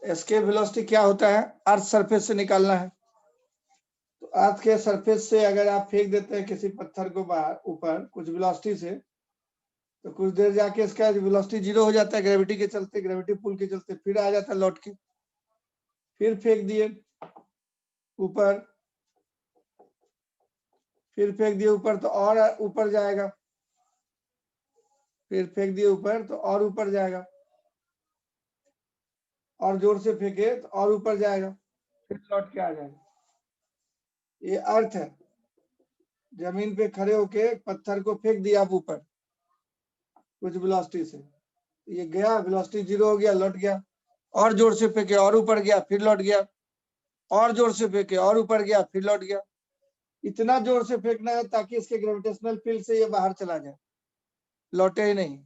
Escape velocity क्या होता है, अर्थ सरफेस से निकालना है। तो अर्थ के सरफेस से अगर आप फेंक देते हैं किसी पत्थर को बाहर ऊपर कुछ वेलोसिटी से, तो कुछ देर जाके इसका वेलोसिटी जीरो हो जाता है ग्रेविटी के चलते, ग्रेविटी पुल के चलते, फिर आ जाता है लौट के, फिर फेंक दिए ऊपर, फिर फेंक दिए ऊपर तो और ऊपर जाएगा, फिर फेंक दिए ऊपर तो और ऊपर जाएगा, और जोर से फेंके तो और ऊपर जाएगा, फिर लौट के आ जाएगा। ये अर्थ है। जमीन पे खड़े होके पत्थर को फेंक दिया आप ऊपर कुछ वेलोसिटी से, ये गया, वेलोसिटी जीरो हो गया, लौट गया, और जोर से फेंके और ऊपर गया, फिर लौट गया, और जोर से फेंके और ऊपर गया, फिर लौट गया। इतना जोर से फेंकना है ताकि इसके ग्रेविटेशनल फील्ड से ये बाहर चला जाए, लौटे ही नहीं।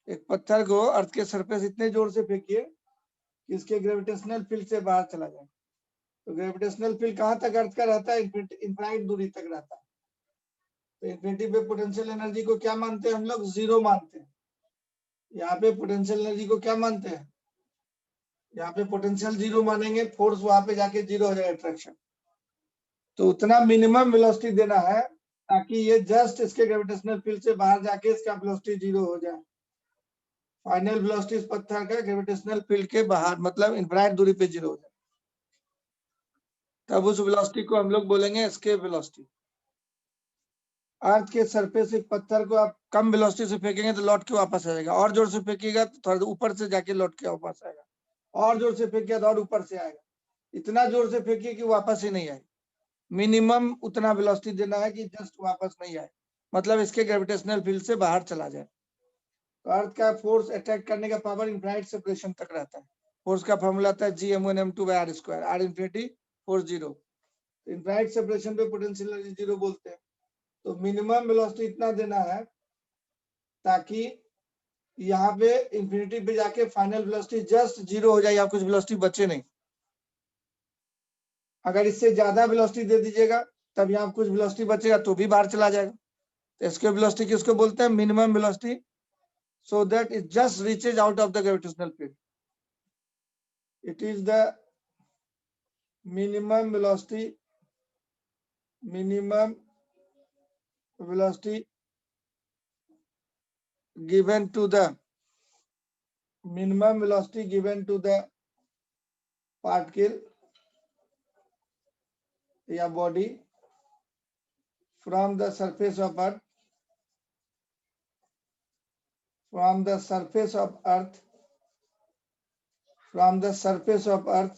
एक पत्थर को अर्थ के सरफेस इतने जोर से फेंकिए कि इसके ग्रेविटेशनल फील्ड से बाहर चला जाए। तो ग्रेविटेशनल फील्ड कहां तक अर्थ का रहता है, इनफाइनाइट दूरी तक रहता है। तो इन्फिनिटी पे पोटेंशियल एनर्जी को क्या मानते हैं हम लोग, जीरो मानते हैं। यहाँ पे पोटेंशियल एनर्जी को क्या मानते हैं, यहाँ पे पोटेंशियल जीरो मानेंगे, फोर्स वहां पे जाके जीरो हो जाए, अट्रैक्शन। तो उतना मिनिमम वेलोसिटी देना है ताकि ये जस्ट इसके ग्रेविटेशनल फील्ड से बाहर जाके इसका वेलोसिटी जीरो हो जाए। फाइनल वेलोसिटी इस पत्थर का ग्रेविटेशनल फील्ड के बाहर, मतलब इनफाइनाइट दूरी पे जीरो हो जाए, तब उस वेलोसिटी को हम लोग बोलेंगे एस्केप वेलोसिटी। अर्थ के सरफेस एक पत्थर को आप कम वेलोसिटी से फेंकेंगे तो लौट के वापस आ जाएगा, और जोर से फेंकिएगा तो थोड़ा ऊपर से जाके लौट के वापस आएगा, और जोर से फेंकिएगा तो और ऊपर से आएगा। इतना जोर से फेंकिए कि वापस ही नहीं आए। मिनिमम उतना वेलोसिटी देना है कि जस्ट वापस नहीं आए, मतलब इसके ग्रेविटेशनल फील्ड से बाहर चला जाए। तो अर्थ का फोर्स अटैक करने का पावर इनफाइनाइट सेपरेशन तक रहता है। फोर्स का फॉर्मूला आता है G(m1m2/r²), r infinity, force zero. Infinite separation पे पोटेंशियल एनर्जी जीरो बोलते हैं। तो मिनिमम वेलोसिटी इतना देना है ताकि यहाँ पे इंफिनिटी पे जाके फाइनल वेलोसिटी जस्ट जीरो हो जाए या कुछ वेलोसिटी बचे नहीं। अगर इससे ज्यादा वेलोसिटी दे दीजिएगा तब यहाँ कुछ वेलोसिटी बचेगा तो भी बाहर चला जाएगा। तो इसके वेलोसिटी किसको बोलते हैं, minimum velocity, so that it just reaches out of the gravitational field. It is the minimum velocity given to the particle या body from the surface of earth,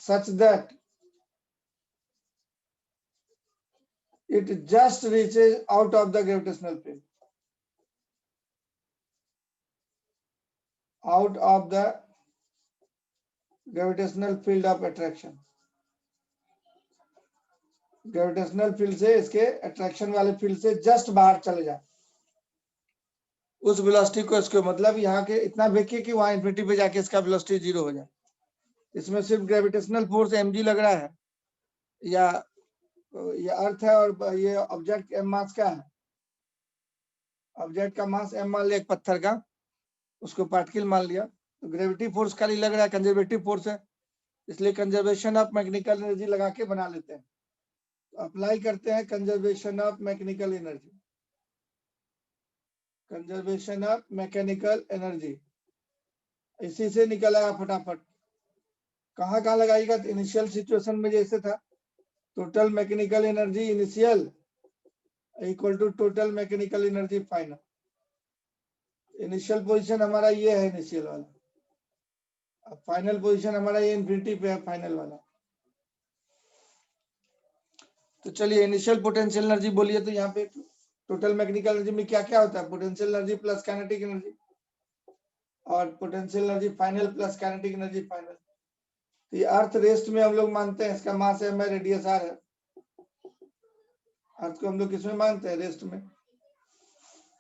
such that it just reaches out of the gravitational field, out of the gravitational field of attraction। Gravitational field से इसके attraction वाले field से just बाहर चले जाए, उस velocity को इसको, मतलब यहाँ के इतना फेंकिए कि वहां इन्फिनिटी पे जाके इसका वेलोसिटी जीरो हो जाए। इसमें सिर्फ ग्रेविटेशनल फोर्स mg लग रहा है, या ये अर्थ है और ये ऑब्जेक्ट m मास का है। ऑब्जेक्ट का मास m मान लिया, एक पत्थर का, उसको पार्टिकल मान लिया, तो ग्रेविटी फोर्स खाली लग रहा है, कंजर्वेटिव फोर्स है, इसलिए कंजर्वेशन ऑफ मैकेनिकल एनर्जी लगा के बना लेते हैं। तो अप्लाई करते हैं conservation of mechanical energy, conservation of mechanical energy, इसी से निकल आया फटाफट। कहाँ कहाँ लगाएगा, तो इनिशियल सिचुएशन में जैसे था, total mechanical energy initial equal to total mechanical energy final. Initial position हमारा ये है, इनिशियल वाला, अब फाइनल पोजीशन हमारा ये इन्फिनिटी पे है, फाइनल वाला। तो चलिए इनिशियल पोटेंशियल एनर्जी बोलिए, तो यहाँ पे टोटल मैकेनिकल एनर्जी में क्या क्या होता है, potential energy plus kinetic energy, और potential energy final plus kinetic energy final. तो ये अर्थ रेस्ट में हम लोग मानते हैं, इसका मास m है, रेडियस r है। अर्थ को हम लोग किसमें मानते हैं, रेस्ट में।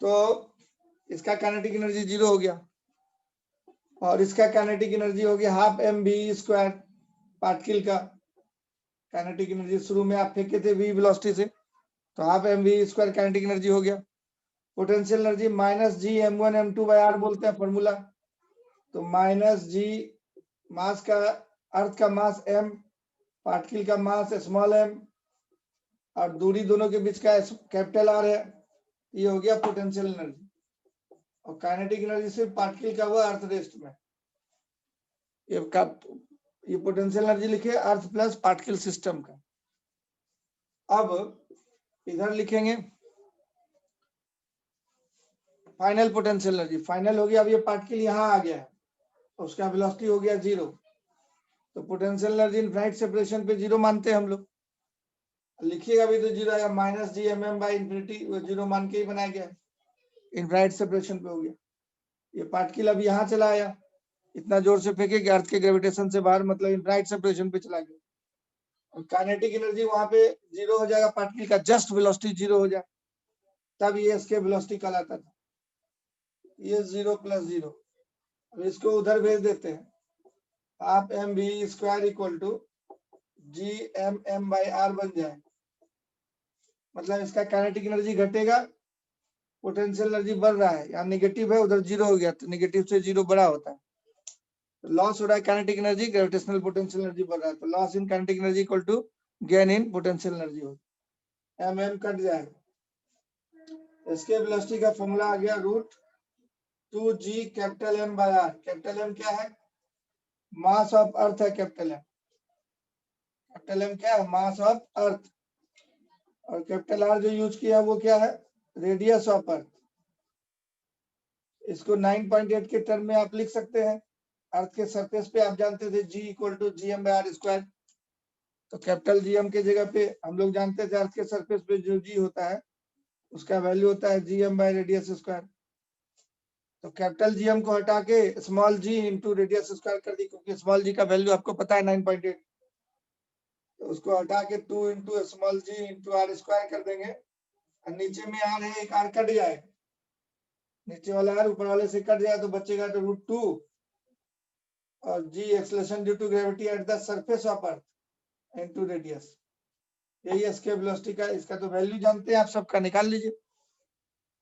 तो इसका काइनेटिक एनर्जी जीरो हो गया, और इसका काइनेटिक एनर्जी हो गया हाफ mv², पार्टिकल का काइनेटिक एनर्जी शुरू में आप फेंके थे v वेलोसिटी से, तो हाफ mv² काइनेटिक एनर्जी हो गया। पोटेंशियल एनर्जी -G(m1m2/r) बोलते हैं फॉर्मूला, तो -G मास का अर्थ का मास m, पार्टिकल का मास स्मॉल m और दूरी दोनों के बीच का कैपिटल R है। ये हो गया पोटेंशियल एनर्जी। और काइनेटिक एनर्जी सिर्फ पार्टिकल का हुआ अर्थ रेस्ट में। ये पोटेंशियल एनर्जी लिखे अर्थ प्लस पार्टिकल सिस्टम का। अब इधर लिखेंगे फाइनल पोटेंशियल एनर्जी। फाइनल हो गया, अब ये पार्टिकल यहाँ आ गया है, उसका वेलोसिटी हो गया 0। तो पोटेंशियल एनर्जी इनफाइनाइट सेपरेशन पे 0 मानते हैं हम लोग। लिखिएगा भी तो 0 आएगा, minus G M M by infinity, वो 0 मान के ही बनाया गया, इनफाइनाइट सेपरेशन पे हो गया। ये पार्टिकल अब यहाँ चला आया, इतना जोर से फेंके कि अर्थ के ग्रेविटेशन से बाहर, मतलब इनफाइनाइट सेपरेशन पे चला गया। और काइनेटिक एनर्जी वहां पे 0 हो जाएगा, पार्टिकल का जस्ट वेलोसिटी 0 हो जाए, तब ये इसके वेलोसिटी कहलाता था। ये 0 प्लस 0। अब इसको उधर भेज देते हैं, आप M V square equal to G M M by R बन जाए। मतलब इसका काइनेटिक एनर्जी घटेगा, पोटेंशियल एनर्जी बढ़ रहा है, यहाँ नेगेटिव है, उधर 0 हो गया, तो नेगेटिव से 0 बड़ा होता है, तो लॉस हो रहा है kinetic energy, gravitational potential energy बढ़ रहा है, तो loss in kinetic energy equal to gain in potential energy हो, एम एम कट जाएगा। इसके वेलोसिटी का फॉर्मूला आ गया √2g capital M by R. Capital M क्या है? मास ऑफ अर्थ है कैपिटल एम। कैपिटल एम क्या है? Mass of earth. और कैपिटल आर जो यूज किया वो क्या है? Radius of earth. इसको 9.8 के टर्म में आप लिख सकते हैं। अर्थ के सरफेस पे आप जानते थे G equal to G M by R square, तो कैपिटल जी एम के जगह पे हम लोग जानते थे अर्थ के सरफेस पे जो G होता है उसका वैल्यू होता है G M by radius square. तो कैपिटल जी एम को हटा के small G into radius square कर दी, क्योंकि स्मॉल जी का वैल्यू आपको पता है 9.8, तो उसको हटा के 2 into small G into R square कर देंगे। और नीचे में आर है, एक आर कट जाएगा, नीचे वाला आर ऊपर वाले से कट जाए तो बचेगा तो √2 और g acceleration due to gravity at the surface of earth into radius. यही एस्केप वेलोसिटी का, इसका तो वैल्यू जानते हैं आप, सबका निकाल लीजिए।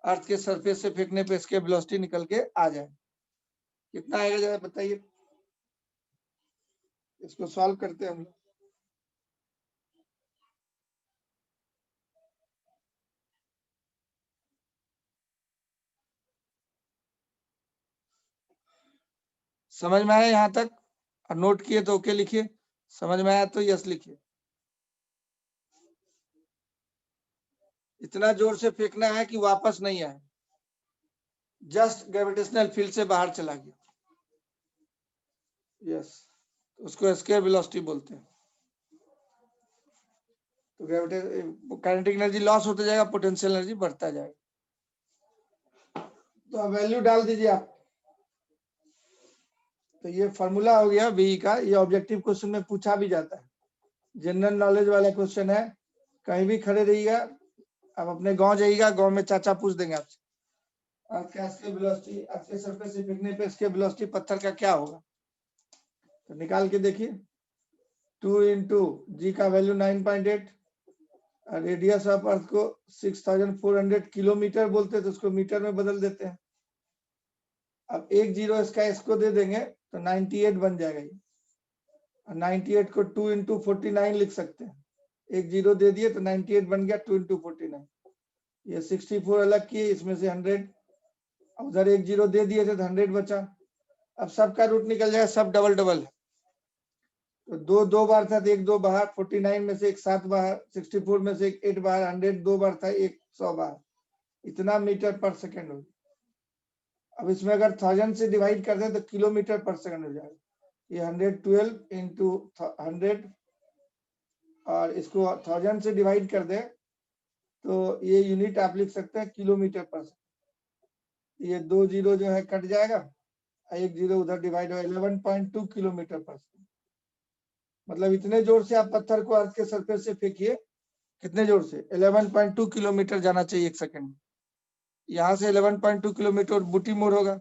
अर्थ के सरफेस से फेंकने पे एस्केप वेलोसिटी निकल के आ जाए, कितना आएगा जरा बताइए। इसको सॉल्व करते हैं हम लोग। समझ में आया यहाँ तक? और नोट किए तो ओके लिखिए, समझ में आया तो यस लिखिए। इतना जोर से फेंकना है कि वापस नहीं आए, जस्ट ग्रेविटेशनल फील्ड से बाहर चला गया। यस, उसको एस्केप वेलोसिटी बोलते हैं। तो काइनेटिक एनर्जी लॉस होता जाएगा, पोटेंशियल एनर्जी बढ़ता जाएगा। तो अब वैल्यू डाल दीजिए आप। तो ये फॉर्मूला हो गया वी का, ये ऑब्जेक्टिव क्वेश्चन में पूछा भी जाता है, जनरल नॉलेज वाला क्वेश्चन है। कहीं भी खड़े रहिएगा, आप अपने गांव जाइएगा, गांव में चाचा पूछ देंगे आपसे अर्थ के वेलोसिटी, अर्थ के सरफेस से फेंकने पे इसके वेलोसिटी पत्थर का क्या होगा। तो निकाल के देखिए, 2 इंटू जी का वैल्यू 9.8, रेडियस ऑफ अर्थ को 6400 किलोमीटर बोलते थे, उसको मीटर में बदल देते हैं। अब एक जीरो इसका इसको दे देंगे तो 98 बन जाएगा ये। 98 को 2 इंटू 49 लिख सकते हैं, एक जीरो दे दिए तो 98 बन गया 2 इंटू 49। ये 64 अलग किए, इसमें से 100, उधर एक जीरो दे दिए थे तो 100 बचा। अब सबका रूट निकल जाएगा, सब डबल डबल है, तो दो बार था तो एक 2 बाहर, 49 में से एक 7 बाहर, 64 में से एक 8 बाहर, 100 2 बार था, एक 100 बाहर, इतना मीटर पर सेकेंड हो। अब इसमें अगर 1000 से डिवाइड कर दें तो किलोमीटर पर सेकंड हो जाएगा। ये 112 इंटू 100, और इसको 1000 से डिवाइड कर दें तो ये यूनिट आप लिख सकते हैं किलोमीटर पर सेकंड। ये 2 जीरो जो है कट जाएगा, एक जीरो उधर डिवाइड हो, 11.2 किलोमीटर पर सेकंड। मतलब इतने जोर से आप पत्थर को अर्थ के सरफेस से फेंकिए, कितने जोर से? 11.2 किलोमीटर जाना चाहिए एक सेकंड में। यहाँ से 11.2 किलोमीटर बूटी मोड़ होगा,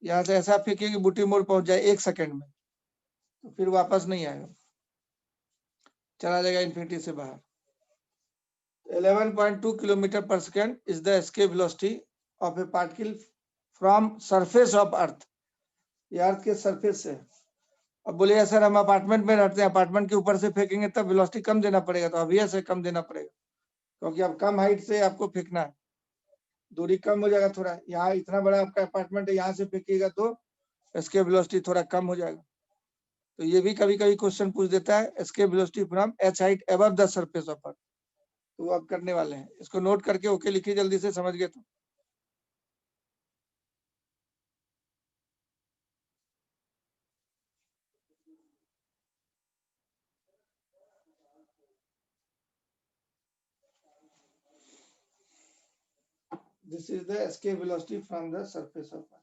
यहाँ से ऐसा फेंकिए कि बूटी मोड़ पहुंच जाए एक सेकंड में, तो फिर वापस नहीं आएगा, चला जाएगा इन्फिनिटी से बाहर। 11.2 किलोमीटर पर second is the escape velocity of A particle from surface of अर्थ। ये अर्थ के सरफेस से, अब बोलिए सर हम अपार्टमेंट में रहते हैं, अपार्टमेंट के ऊपर से फेंकेंगे तब वेलोसिटी कम देना पड़ेगा, तो ऑब्वियस है कम देना पड़ेगा, क्योंकि अब कम हाइट से आपको फेंकना है, दूरी कम हो जाएगा थोड़ा। यहाँ इतना बड़ा आपका अपार्टमेंट है, यहाँ से फेंकिएगा तो इसके वेलोसिटी थोड़ा कम हो जाएगा। तो ये भी कभी कभी क्वेश्चन पूछ देता है, escape velocity from H height above the surface of अर्थ, तो वो अब करने वाले हैं। इसको नोट करके ओके लिखिए जल्दी से, समझ गए तो। This is the escape velocity from the surface of Earth.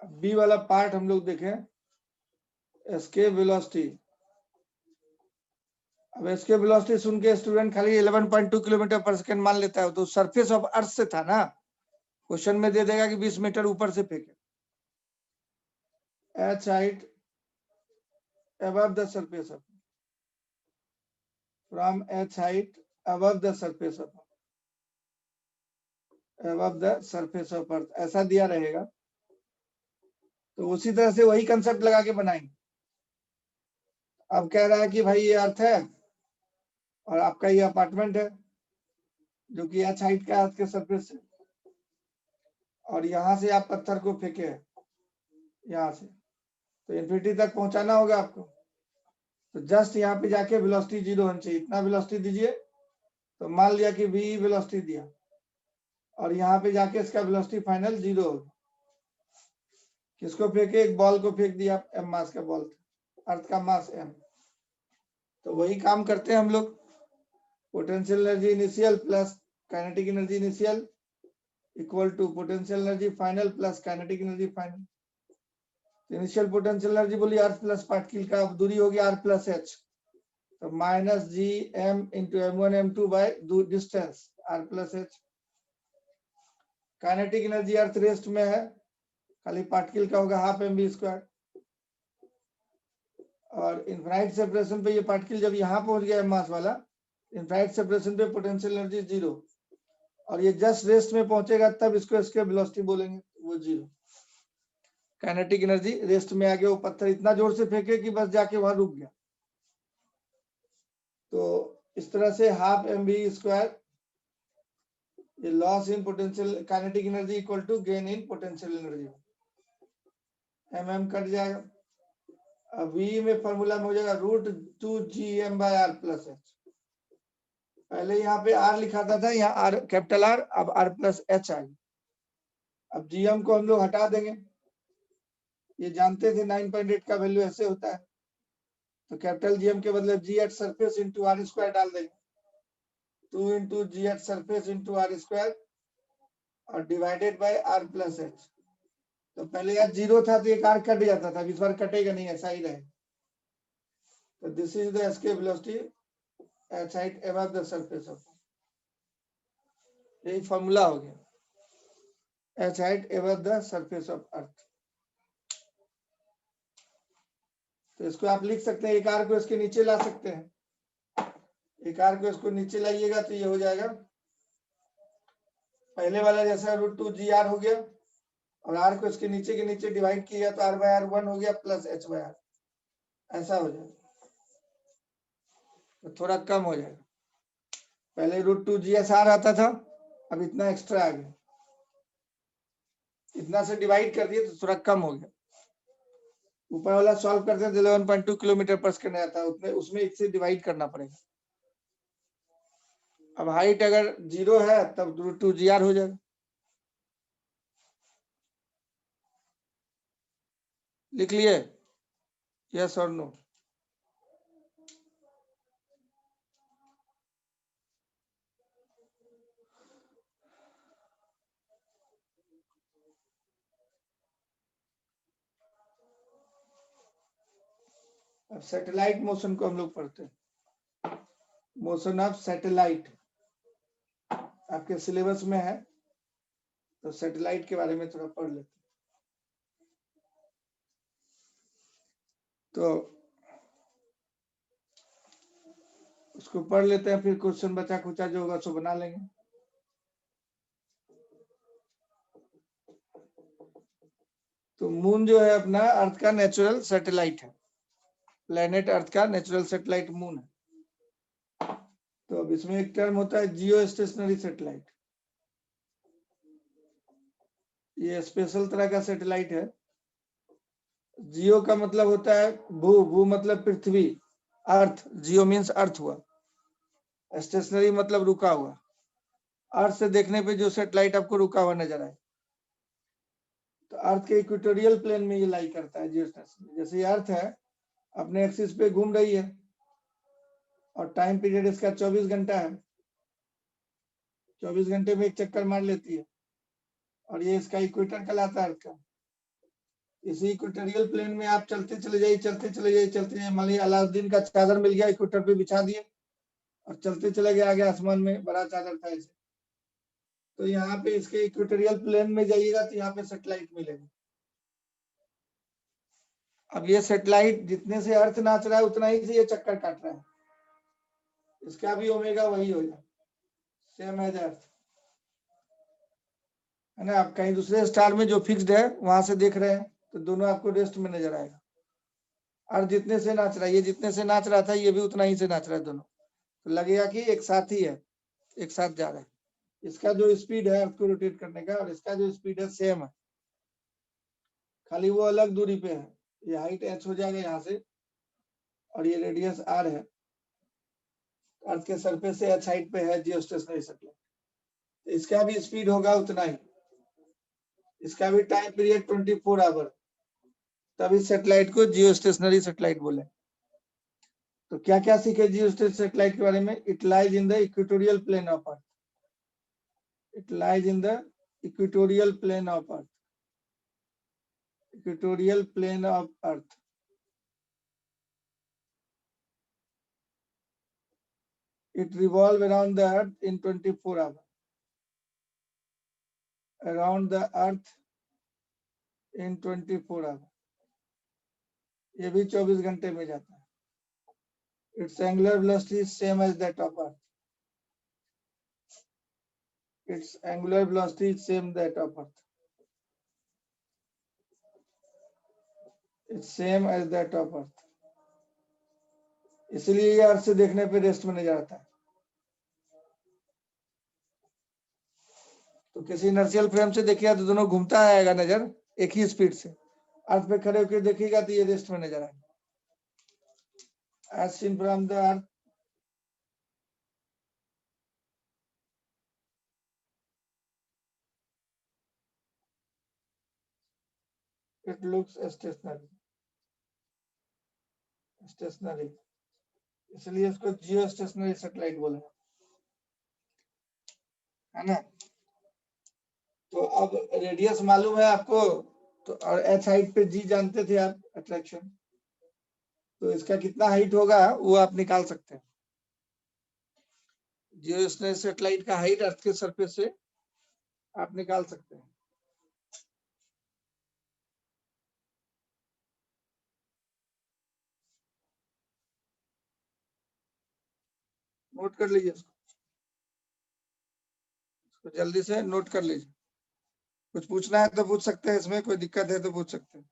अब बी वाला पार्ट हम लोग देखें, एस्केप वेलोसिटी। अब एस्केप वेलोसिटी सुन के स्टूडेंट खाली 11.2 किलोमीटर पर सेकंड मान लेता है, तो सरफेस ऑफ अर्थ से था ना, क्वेश्चन में दे देगा कि 20 मीटर ऊपर से फेंके। H height above the surface of from h height above the surface of earth, ऐसा दिया रहेगा। तो उसी तरह से वही कंसेप्ट लगा के बनाएंगे। अब कह रहा है कि भाई ये अर्थ है और आपका ये अपार्टमेंट है जो कि एच हाइट का अर्थ के सरफेस से, और यहाँ से आप पत्थर को फेंके है यहाँ से, तो इन्फिनिटी तक पहुंचाना होगा आपको। तो जस्ट यहाँ पे जाके वेलोसिटी 0 होनी चाहिए, इतना वेलोसिटी दीजिए, तो मान लिया कि v वेलोसिटी दिया, और यहाँ पे जाके इसका वेलोसिटी फाइनल 0 होगा। किसको फेंके? एक बॉल को फेंक दिया, m मास का बॉल, अर्थ का मास m। तो वही काम करते हैं हम लोग, potential energy initial plus kinetic energy initial equal to potential energy final plus kinetic energy final. Initial potential energy बोली अर्थ प्लस पार्टिकल का दूरी होगी r प्लस h, तो minus G m into m1 m2 by distance r plus h। Kinetic energy earth rest में है, खाली particle का होगा हाफ mv स्क्वायर, और इनफाइनाइट सेपरेशन पे ये पार्टिकल जब यहाँ पहुंच गया मास वाला, इनफाइनाइट सेपरेशन पे पोटेंशियल एनर्जी 0, और ये जस्ट रेस्ट में पहुंचेगा तब इसको इसके वेलोसिटी बोलेंगे, वो 0। काइनेटिक एनर्जी रेस्ट में आगे वो पत्थर इतना जोर से फेंके कि बस जाके वहां रुक गया। तो इस तरह से हाफ mv स्क्वायर, ये loss in potential kinetic energy equal to gain in potential energy, mm cut जाएगा। अब v में फॉर्मूला में हो जाएगा √2gm bye r plus h। पहले यहाँ पे r लिखा था, यहाँ r कैपिटल R, अब r प्लस h आ गया। अब gm को हम लोग हटा देंगे, ये जानते थे 9.8 का वैल्यू ऐसे होता है, तो कैपिटल gm के बदले g at surface into r square डाल देंगे, 2 into g at surface into r square और divided by r plus h। तो पहले यार 0 था तो एक r कट जाता था, इस बार कटेगा नहीं, ऐसा ही रहे। तो this is the escape velocity at height above the surface of, यही फॉर्मूला हो गया, H height above the surface of अर्थ। तो इसको आप लिख सकते हैं, एक आर को इसके नीचे ला सकते हैं, एक आर को इसको नीचे लाइएगा तो ये हो जाएगा पहले वाला जैसा √2gr हो गया, और आर को इसके नीचे के नीचे डिवाइड किया तो r बाय r 1 हो गया प्लस h बाय r, ऐसा हो जाएगा। तो थोड़ा कम हो जाएगा, पहले √2gsr आता था, अब इतना एक्स्ट्रा आ गया, इतना से डिवाइड कर दिए तो थोड़ा कम हो गया। ऊपर वाला सॉल्व करते हैं 11.2 किलोमीटर पर सेकंड आता है, उसमें उसमें इससे डिवाइड करना पड़ेगा। अब हाइट अगर 0 है तब √2gr हो जाएगा। लिख लिए? यस और नो? अब सैटेलाइट मोशन को हम लोग पढ़ते हैं, मोशन ऑफ सैटेलाइट। आपके सिलेबस में है, तो सैटेलाइट के बारे में थोड़ा पढ़ लेते हैं। तो उसको पढ़ लेते हैं, फिर क्वेश्चन बचा खुचा जो होगा सो बना लेंगे। तो मून जो है अपना अर्थ का नेचुरल सैटेलाइट है, प्लेनेट अर्थ का नेचुरल सैटेलाइट मून है। तो अब इसमें एक टर्म होता है जियो स्टेशनरी सैटेलाइट। ये स्पेशल तरह का सैटेलाइट है। जियो का मतलब होता है भू, भू मतलब पृथ्वी, अर्थ, जियो मीन्स अर्थ हुआ, स्टेशनरी मतलब रुका हुआ। अर्थ से देखने पे जो सैटेलाइट आपको रुका हुआ नजर आए, तो अर्थ के इक्वेटोरियल प्लेन में ये लाई करता है जियो स्टेशनरी। जैसे अर्थ है अपने एक्सिस पे घूम रही है और टाइम पीरियड इसका 24 घंटा है, 24 घंटे में एक चक्कर मार लेती है, और ये इसका इक्वेटर कहलाता है अर्थ का। इसी इक्वेटोरियल प्लेन में आप चलते चले जाइए, चलते चले जाइए, चलते जाइए। मान लीजिए अलाउद्दीन का चादर मिल गया, इक्वेटर पे बिछा दिए और चलते चले गए आगे आसमान में, बड़ा चादर था ऐसे। तो यहाँ पे इसके इक्वेटोरियल प्लेन में जाइएगा तो यहाँ पे सैटेलाइट मिलेगा। अब ये सैटेलाइट जितने से अर्थ नाच रहा है उतना ही से ये चक्कर काट रहा है, इसका भी ओमेगा वही हो जाए, सेम एज अर्थ है ना। आप कहीं दूसरे स्टार में जो फिक्स्ड है वहां से देख रहे हैं तो दोनों आपको रेस्ट में नजर आएगा। अर्थ जितने से नाच रहा है, ये जितने से नाच रहा था ये भी उतना ही से नाच रहा है दोनों, तो लगेगा कि एक साथ ही है, एक साथ जा रहा है। इसका जो स्पीड है आपको रोटेट करने का और इसका जो स्पीड है सेम है, खाली वो अलग दूरी पे है। ये हाइट h हो जाएगा यहाँ से और ये रेडियस r है। अर्थ के सरफेस से h हाइट पे है जियो स्टेशनरी सैटेलाइट, तो इसका भी स्पीड होगा उतना ही, इसका भी टाइम पीरियड 24 आवर, तभी सैटेलाइट को जियो स्टेशनरी सैटेलाइट बोले। तो क्या क्या सीखे जियो स्टेशनरी सैटेलाइट के बारे में? It lies in the equatorial plane of earth, it lies in the equatorial plane of earth, equatorial plane of earth. It revolve around the earth in 24 hours, around the earth in 24 hours, ये भी 24 घंटे में जाता है। Its angular velocity is same as that of earth, its angular velocity is same that of earth, it's same as that of earth, इसलिए ये अर्थ से देखने पे रेस्ट में नजर आता है। तो किसी इनर्शियल फ्रेम से देखिएगा तो दोनों घूमता आएगा नजर एक ही स्पीड से, अर्थ पे खड़े होकर देखिएगा तो ये रेस्ट में नजर आएगा। As seen from the earth, it looks stationary, stationary, इसलिए इसको जियो स्टेशनरी सैटेलाइट बोले, है ना। तो अब रेडियस मालूम है आपको, तो और एच हाइट पे जी जानते थे आप, अट्रैक्शन, तो इसका कितना हाइट होगा वो आप निकाल सकते हैं। जियो स्टेशनरी सैटेलाइट का हाइट अर्थ के सरफेस से आप निकाल सकते हैं। नोट कर लीजिए इसको जल्दी से नोट कर लीजिए। कुछ पूछना है तो पूछ सकते हैं, इसमें कोई दिक्कत है तो पूछ सकते हैं।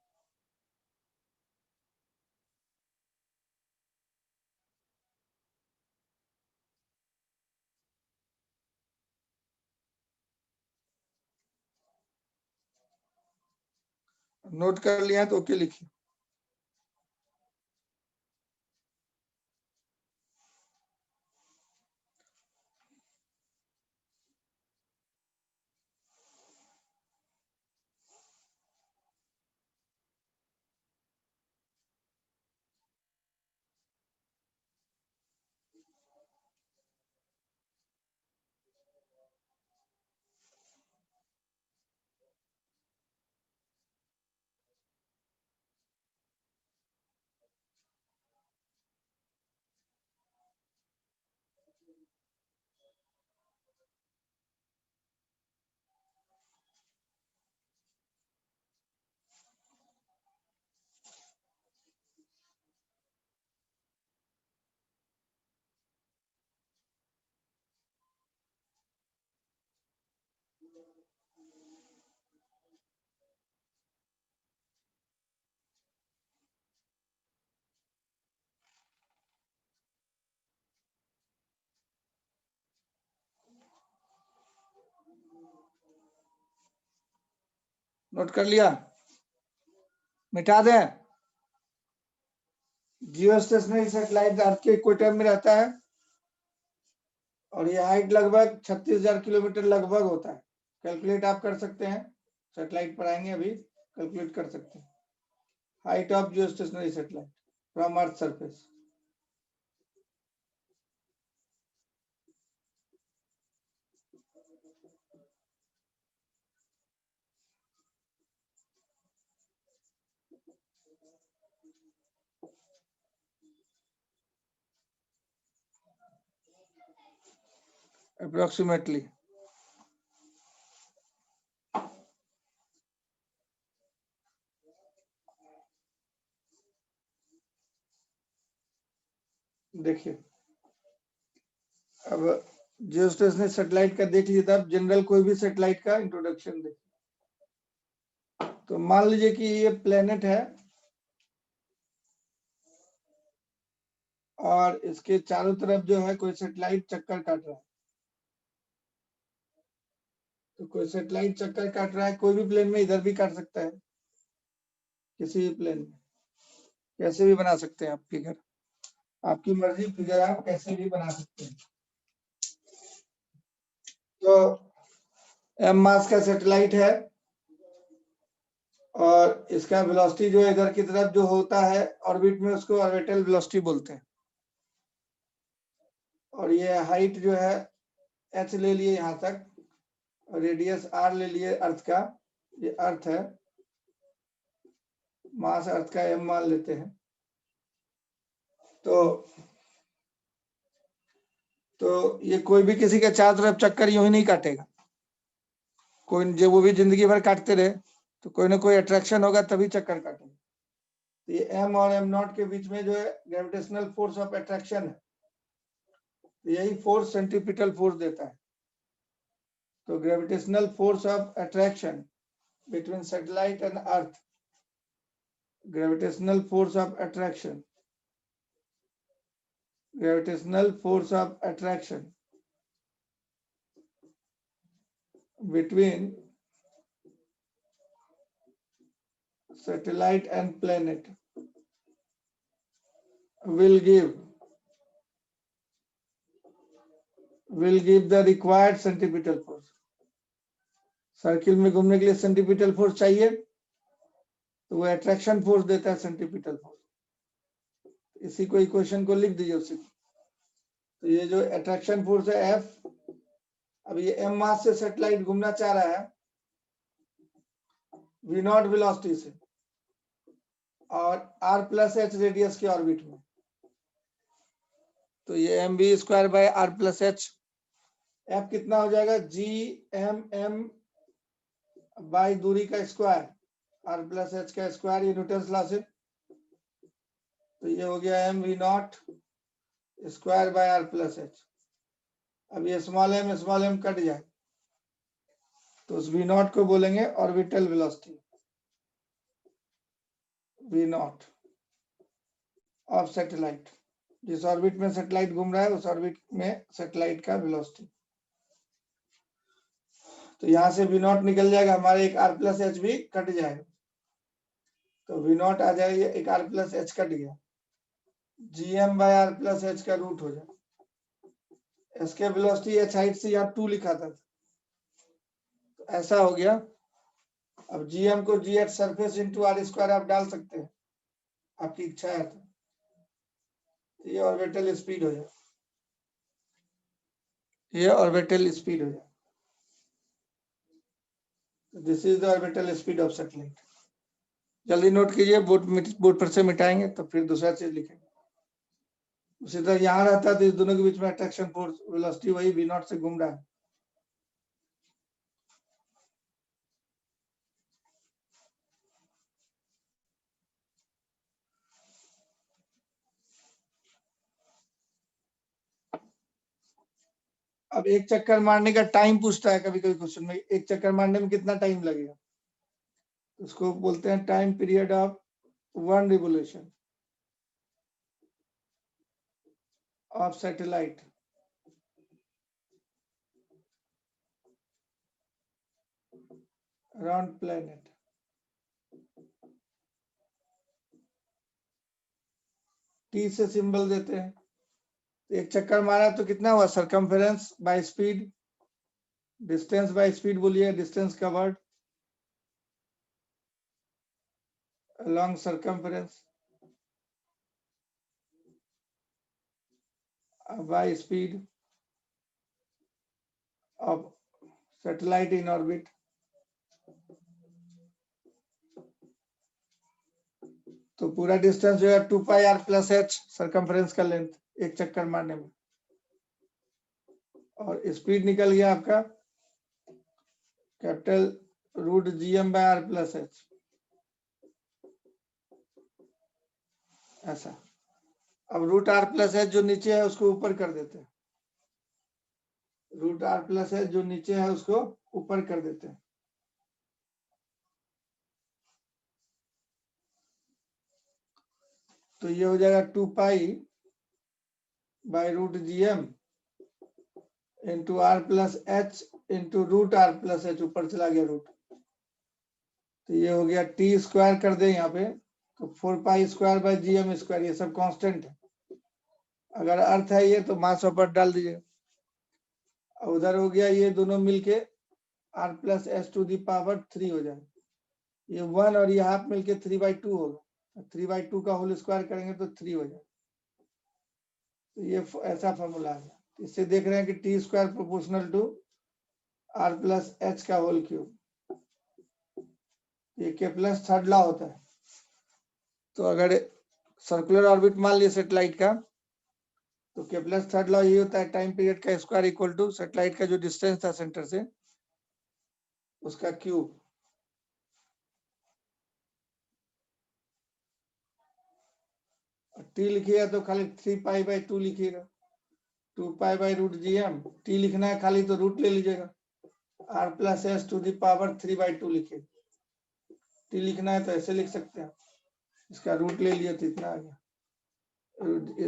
नोट कर लिया है तो ओके लिखिए। नोट कर लिया? मिटा दें? जियो स्टेशनरी सैटेलाइट अर्थ के इक्वेटर में रहता है और ये हाइट लगभग 36,000 किलोमीटर लगभग होता है। कैलकुलेट आप कर सकते हैं, सैटेलाइट पर आएंगे अभी, कैलकुलेट कर सकते हैं height of Jio stationery satellite from earth surface. Approximately देखिए, अब जियो स्टेशनरी सैटेलाइट का देख लीजिए, अब जनरल कोई भी सैटेलाइट का इंट्रोडक्शन देखिए। तो मान लीजिए कि ये प्लेनेट है और इसके चारों तरफ जो है कोई सैटेलाइट चक्कर काट रहा है। तो कोई सैटेलाइट चक्कर काट रहा है, कोई भी प्लेन में इधर भी काट सकता है, किसी भी प्लेन में, कैसे भी बना सकते हैं आप फिगर, आपकी मर्जी, फिगर आप कैसे भी बना सकते हैं। तो एम मास का सैटेलाइट है और इसका वेलोसिटी जो है इधर की तरफ जो होता है ऑर्बिट में, उसको ऑर्बिटल वेलोसिटी बोलते हैं। और ये हाइट जो है h ले लिए यहाँ तक, और रेडियस r ले लिए अर्थ का, ये अर्थ है, मास अर्थ का m मान लेते हैं। तो ये कोई भी किसी के चारों तरफ चक्कर यूं ही नहीं काटेगा, कोई जो वो भी जिंदगी भर काटते रहे तो कोई ना कोई अट्रैक्शन होगा तभी चक्कर काटेगा। तो ये m और m0 के बीच में जो है ग्रेविटेशनल फोर्स ऑफ अट्रैक्शन है, तो यही फोर्स सेंट्रीपिटल फोर्स देता है। तो gravitational force of attraction between satellite and earth, gravitational force of attraction, gravitational force of attraction between satellite and planet will give the required centripetal force. Circle में घूमने के लिए सेंट्रीपिटल फोर्स चाहिए, तो वो अट्रैक्शन फोर्स देता है, centripetal force. इसी को इक्वेशन को लिख दीजिए उसी को। तो ये जो अट्रैक्शन फोर्स है F, अब ये m मास से सैटेलाइट घूमना चाह रहा है v0 वेलोसिटी से और r प्लस h रेडियस के ऑर्बिट में। तो ये mv²/r+h, f कितना हो जाएगा, gmm बाई दूरी का स्क्वायर, r+h का स्क्वायर, ये न्यूटन लॉ से। तो ये हो गया mv0²/r+h। अब ये स्मॉल m कट जाए तो उस v0 को बोलेंगे orbital velocity, v0 of satellite. जिस ऑर्बिट में सैटेलाइट घूम रहा है उस ऑर्बिट में सैटेलाइट का वेलोसिटी। तो यहां से v0 निकल जाएगा, हमारे एक r+h भी कट जाएगा, तो v0 आ जाएगा, एक r+h कट गया, gm/r+h का रूट हो जाए। इसके वेलोसिटी h हाइट से यहाँ 2 लिखा था, तो ऐसा हो गया। अब gm को g सरफेस इंटू r² आप डाल सकते हैं, आपकी इच्छा है तो। ये ऑर्बिटल स्पीड हो जाए, ये ऑर्बिटल स्पीड हो जाए। This is the orbital speed of satellite. जल्दी नोट कीजिए, बोर्ड पर से मिटाएंगे तो फिर दूसरा चीज लिखेंगे। उसी तरह यहाँ रहता है तो इस दोनों के बीच में अट्रैक्शन फोर्स, वेलोसिटी वही v0 से घूम रहा है। अब एक चक्कर मारने का टाइम पूछता है कभी कभी क्वेश्चन में, एक चक्कर मारने में कितना टाइम लगेगा, उसको बोलते हैं time period of 1 revolution of satellite around planet. T से सिंबल देते हैं। एक चक्कर मारा तो कितना हुआ, circumference by speed, distance by speed बोलिए, distance covered along circumference by speed of satellite in orbit। तो पूरा डिस्टेंस जो है 2 pi R plus H circumference का लेंथ एक चक्कर मारने में, और स्पीड निकल गया आपका capital root GM by R plus H, ऐसा। अब रूट आर प्लस एच जो नीचे है उसको ऊपर कर देते हैं, रूट आर प्लस एच जो नीचे है उसको ऊपर कर देते हैं। तो ये हो जाएगा 2 pi by root GM into R plus H into root R plus H, ऊपर चला गया रूट, तो ये हो गया टी स्क्वायर कर दे यहाँ पे, तो 4 pi square by GM square, ये सब कांस्टेंट है। अगर अर्थ है ये तो मास पर डाल दीजिए। उधर हो गया ये दोनों मिलके R plus H to the power 3 हो जाए, ये 1 और ये हाफ मिलके 3/2 होगा, 3/2 का होल स्क्वायर करेंगे तो 3 हो जाए। तो ये ऐसा फॉर्मूला है। इससे देख रहे हैं कि T square proportional to R plus H का होल क्यूब, ये केप्लर्स थर्ड लॉ होता है। तो अगर सर्कुलर ऑर्बिट मान लिया सेटेलाइट का, तो केप्लर्स थर्ड लॉ ये होता है टाइम पीरियड का स्क्वायर इक्वल टू सेटेलाइट का जो डिस्टेंस था सेंटर से उसका क्यूब। टी लिखिएगा तो खाली 3 पाई बाय 2 लिखिएगा, 2 pi by root GM, T लिखना है खाली तो रूट ले लीजिएगा, R plus S to the power 3/2 लिखिए, टी लिखना है तो ऐसे लिख सकते हैं, इसका रूट ले लिया तो इतना आ गया,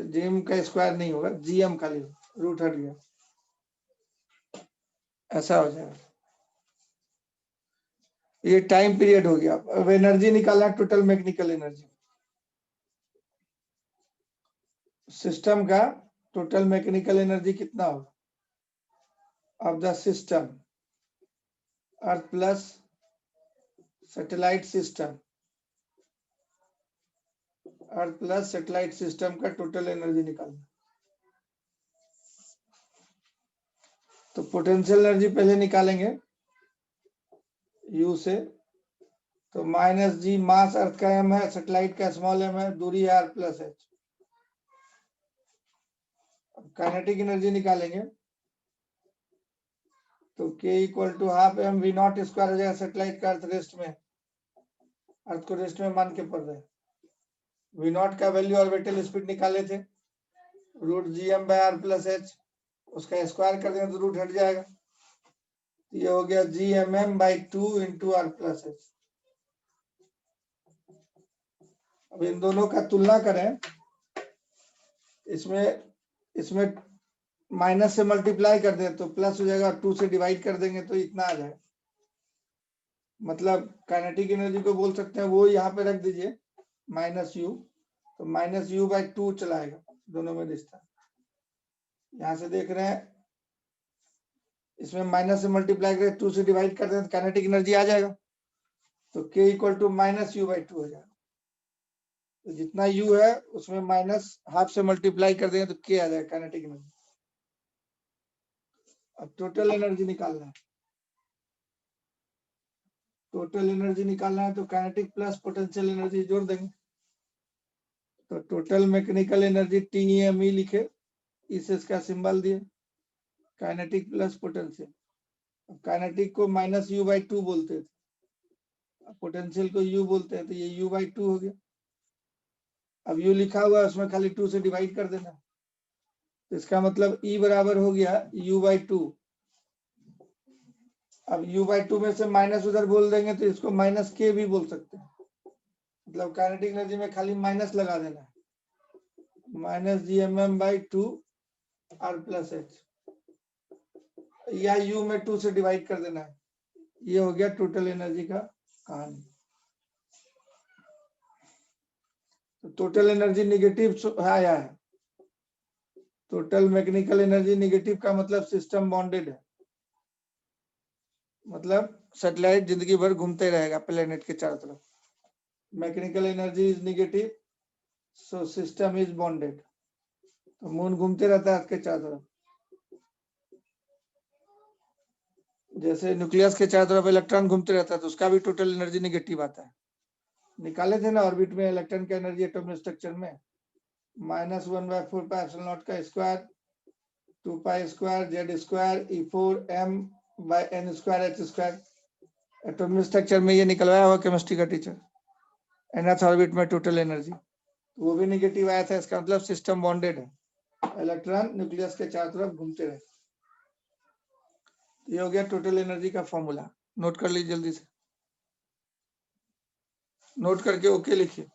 जीएम का स्क्वायर नहीं होगा, जीएम खाली रूट हट गया, ऐसा हो जाएगा। ये टाइम पीरियड हो गया। अब एनर्जी निकालना, टोटल मैकेनिकल एनर्जी सिस्टम का, टोटल मैकेनिकल एनर्जी कितना होगा of the system earth plus satellite system, earth plus satellite system का टोटल एनर्जी निकालना। तो पोटेंशियल एनर्जी पहले निकालेंगे यू से, तो माइनस जी मास अर्थ का एम है, सैटेलाइट का स्मॉल एम है, दूरी है R plus H. Kinetic energy निकालेंगे तो K equal to half M V not square हो जाएगा, सैटेलाइट का अर्थ रेस्ट में, अर्थ को रेस्ट में मान के पढ़ रहे हैं। वी नॉट का वैल्यू ऑर्बिटल स्पीड निकाले थे, root G M by R plus H, उसका स्क्वायर कर देंगे तो रूट हट जाएगा, ये हो गया G M M by 2 into R plus H. अब इन दोनों का तुलना करें, इसमें इसमें माइनस से मल्टीप्लाई कर दें तो प्लस हो जाएगा, 2 से डिवाइड कर देंगे तो इतना आ जाए, मतलब काइनेटिक एनर्जी को बोल सकते हैं वो यहाँ पे रख दीजिए माइनस यू, तो माइनस यू बाई 2 चलाएगा, दोनों में रिश्ता। यहाँ से देख रहे हैं इसमें माइनस से मल्टीप्लाई करें 2 से डिवाइड कर दें तो काइनेटिक एनर्जी आ जाएगा, तो K equal to minus U by 2 हो जाएगा। तो जितना यू है उसमें माइनस हाफ से मल्टीप्लाई कर देंगे तो के आ जाएगा काइनेटिक एनर्जी। अब टोटल एनर्जी निकालना है, टोटल एनर्जी निकालना है तो काइनेटिक प्लस पोटेंशियल एनर्जी जोड़ देंगे, तो टोटल मैकेनिकल एनर्जी टीएमई लिखे, इस इसका सिंबल दिए, काइनेटिक प्लस पोटेंशियल। काइनेटिक को माइनस यू बाई 2 बोलते थे, पोटेंशियल को यू बोलते हैं, तो ये यू बाई 2 हो गया। अब यू लिखा हुआ है उसमें खाली 2 से डिवाइड कर देना, तो इसका मतलब E बराबर हो गया U/2। अब U/2 में से माइनस उधर बोल देंगे तो इसको माइनस के भी बोल सकते हैं, मतलब काइनेटिक एनर्जी में खाली माइनस लगा देना है, -gmm/2 R+H, या U में 2 से डिवाइड कर देना है। ये हो गया टोटल एनर्जी का कहानी। तो टोटल एनर्जी निगेटिव आया है। टोटल मैकेनिकल एनर्जी निगेटिव का मतलब सिस्टम बॉन्डेड है, मतलब सैटेलाइट जिंदगी भर घूमते रहेगा प्लेनेट के चारों तरफ। Mechanical energy is negative, so system is bonded. तो मून घूमते रहता है इसके चारों तरफ, जैसे न्यूक्लियस के चारों तरफ इलेक्ट्रॉन घूमते रहता है तो उसका भी टोटल एनर्जी निगेटिव आता है। निकाले थे ना ऑर्बिट में इलेक्ट्रॉन की एनर्जी एटॉमिक स्ट्रक्चर में, -1/4πε0 का square 2π² Z² E4m/n²h²। Atomic structure में ये निकलवाया हुआ केमिस्ट्री का टीचर। nth ऑर्बिट में टोटल एनर्जी वो भी निगेटिव आया था। इसका मतलब सिस्टम बॉन्डेड है, इलेक्ट्रॉन न्यूक्लियस के चारों तरफ घूमते रहे। ये हो गया टोटल एनर्जी का फॉर्मूला। नोट कर लीजिए जल्दी से, नोट करके ओके लिखिए।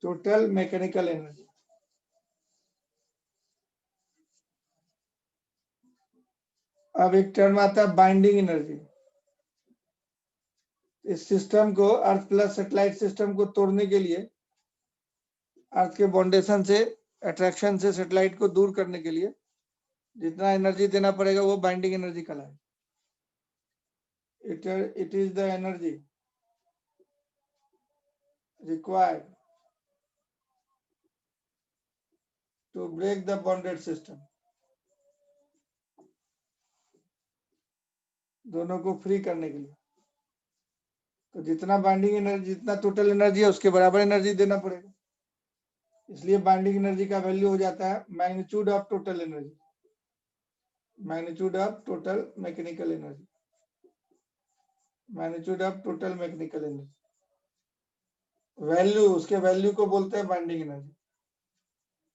Total mechanical energy. अब एक टर्म आता है बाइंडिंग एनर्जी। इस सिस्टम को, अर्थ प्लस सैटेलाइट सिस्टम को तोड़ने के लिए, अर्थ के बाउंडेशन से, अट्रैक्शन से सैटेलाइट को दूर करने के लिए जितना एनर्जी देना पड़ेगा वो बाइंडिंग एनर्जी कहलाए। It is the energy required to break the bonded system। दोनों को फ्री करने के लिए। तो जितना बाइंडिंग एनर्जी, जितना टोटल एनर्जी है उसके बराबर एनर्जी देना पड़ेगा। इसलिए बाइंडिंग एनर्जी का वैल्यू हो जाता है magnitude of total energy, magnitude of total mechanical energy, magnitude of total mechanical energy. Value, उसके वैल्यू को बोलते हैं बाइंडिंग एनर्जी।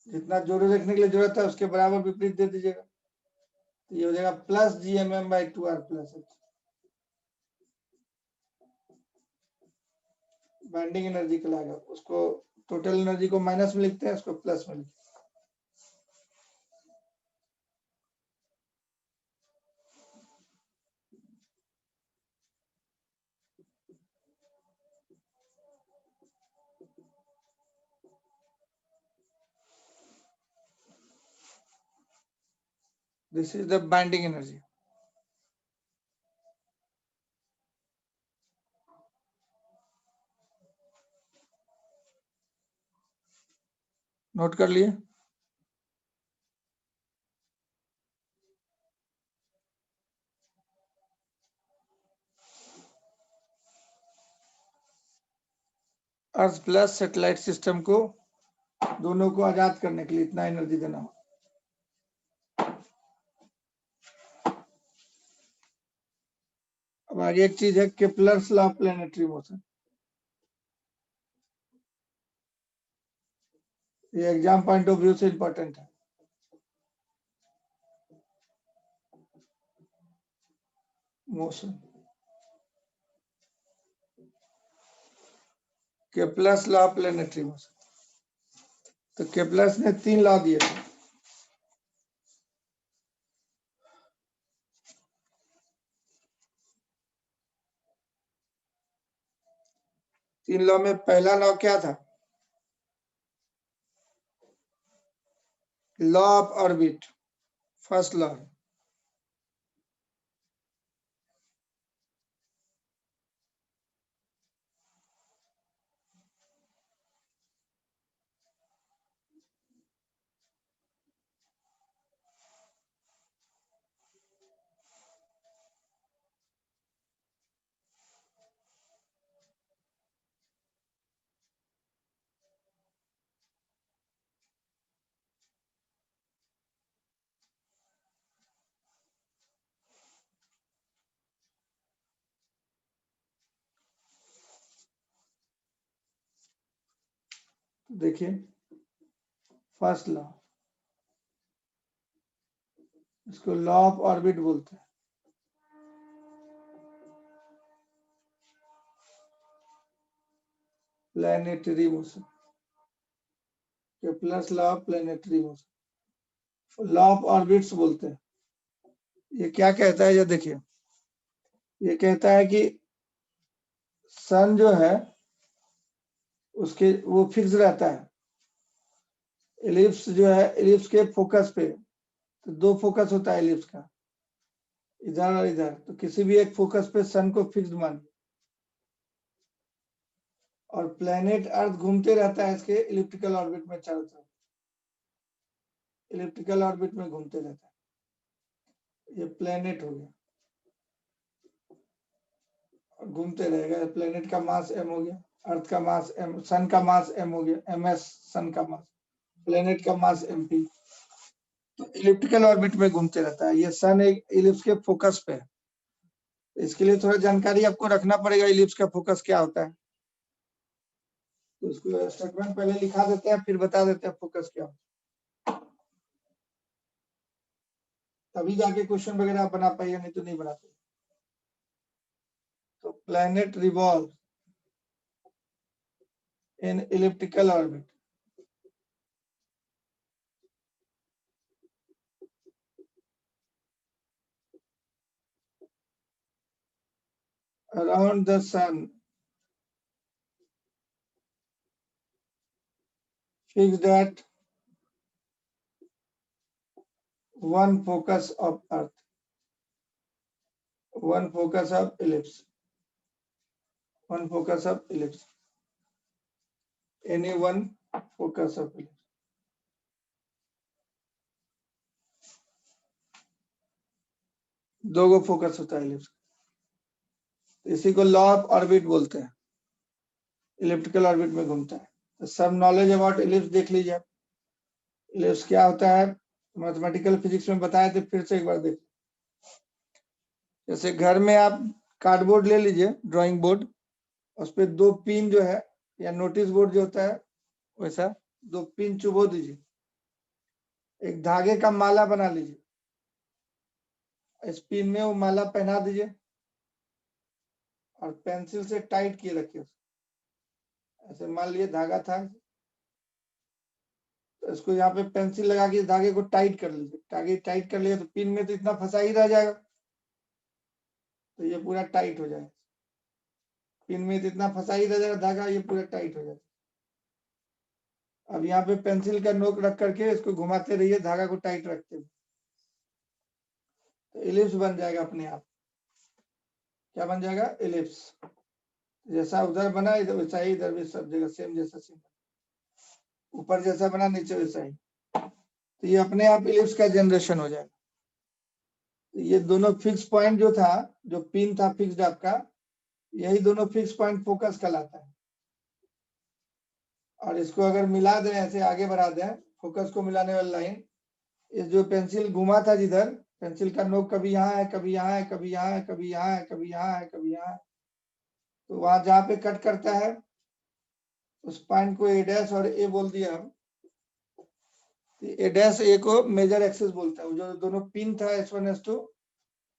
जितना जोड़े रखने के लिए जरूरत है उसके बराबर विपरीत दे दीजिएगा, तो ये हो जाएगा +gmm/2 R+H। बाइंडिंग एनर्जी कहलाएगा। उसको टोटल एनर्जी को माइनस में लिखते हैं, उसको प्लस में लिखते हैं। This is the binding energy। Note कर लिए। अर्थ प्लस सैटेलाइट सिस्टम को, दोनों को आजाद करने के लिए इतना एनर्जी देना हो। अब आगे एक चीज है Kepler's law of planetary motion. ये एग्जाम पॉइंट ऑफ व्यू से इंपॉर्टेंट है। Motion, Kepler's law of planetary motion. तो केप्लर्स ने 3 लॉ दिए थे। तीन लॉ में पहला लॉ क्या था? Law of orbit, first law. देखिए फर्स्ट लॉ, इसको लॉ ऑफ ऑर्बिट बोलते हैं। Planetary motion, plus law of planetary motion, law of orbits बोलते हैं। ये क्या कहता है, ये देखिए, ये कहता है कि सन जो है उसके वो फिक्स रहता है। एलिप्स जो है, एलिप्स के फोकस पे, तो दो फोकस होता है एलिप्स का, इधर और इधर, तो किसी भी एक फोकस पे सन को फिक्स्ड मान, और प्लेनेट अर्थ घूमते रहता है इसके इलिप्टिकल ऑर्बिट में चारों तरफ, इलिप्टिकल ऑर्बिट में घूमते रहता है। ये प्लेनेट हो गया और घूमते रहेगा। प्लेनेट का मास m हो गया, अर्थ का मास m, सन का मास m हो गया, ms सन का मास, प्लेनेट का मास mp। तो इलिप्टिकल ऑर्बिट में घूमते रहता है। ये सन एक इलिप्स के फोकस पे है। इसके लिए थोड़ा जानकारी आपको रखना पड़ेगा, इलिप्स का फोकस क्या होता है। तो इसको स्टेटमेंट पहले लिखा देते हैं, फिर बता देते हैं फोकस क्या होता है, तभी जाके क्वेश्चन वगैरह आप बना पाइए, नहीं तो नहीं बना पाइए। तो planet revolve in elliptical orbit around the sun fixed at one focus of earth, one focus of ellipse, one focus of ellipse, any one focus of ellipse। दो गो फोकस होता है इलिप्स, इसी को लॉ ऑफ ऑर्बिट बोलते हैं, elliptical orbit में घूमता है। तो सब नॉलेज अबाउट इलिप्स देख लीजिए आप, इलिप्स क्या होता है मैथमेटिकल फिजिक्स में बताए थे, फिर से एक बार देख। जैसे घर में आप कार्डबोर्ड ले लीजिए, ड्राइंग बोर्ड, उस पर दो पिन जो है, या नोटिस बोर्ड जो होता है वैसा दो पिन चुभो दीजिए, एक धागे का माला बना लीजिए, इस पिन में वो माला पहना दीजिए और पेंसिल से टाइट किए रखिए। ऐसे मान लिए धागा था, तो इसको यहाँ पे पेंसिल लगा के धागे को टाइट कर लीजिए। धागे टाइट कर लिया तो पिन में तो इतना फंसा ही रह जाएगा, तो ये पूरा टाइट हो जाएगा। पिन में तो इतना फंसा ही रह जाएगा धागा, ये पूरा टाइट हो जाएगा। अब यहाँ पे पेंसिल का नोक रख करके इसको घुमाते रहिए, धागा को टाइट रखते हुए, तो इलिप्स बन जाएगा अपने आप। क्या बन जाएगा? इलिप्स। जैसा उधर बना इधर वैसा ही इधर भी सब जगह सेम, जैसा सेम, ऊपर जैसा बना नीचे वैसा ही। तो ये अपने आप इलिप्स का जनरेशन हो जाएगा। तो ये दोनों फिक्स पॉइंट जो था, जो पिन था फिक्स्ड आपका, यही दोनों फिक्स पॉइंट फोकस कहलाता है। और इसको अगर मिला दें, ऐसे आगे बढ़ा दें फोकस को मिलाने वाली लाइन, इस जो पेंसिल घुमा था जिधर, पेंसिल का नोक कभी यहाँ है, कभी यहाँ है, कभी यहाँ है, कभी यहाँ है, कभी यहाँ है, कभी यहाँ है, तो वहां जहाँ पे कट करता है उस पॉइंट को ए डैश और ए बोल दिया हम। ए डैश ए को मेजर एक्सिस बोलता है। जो दोनों पिन था S1 S2,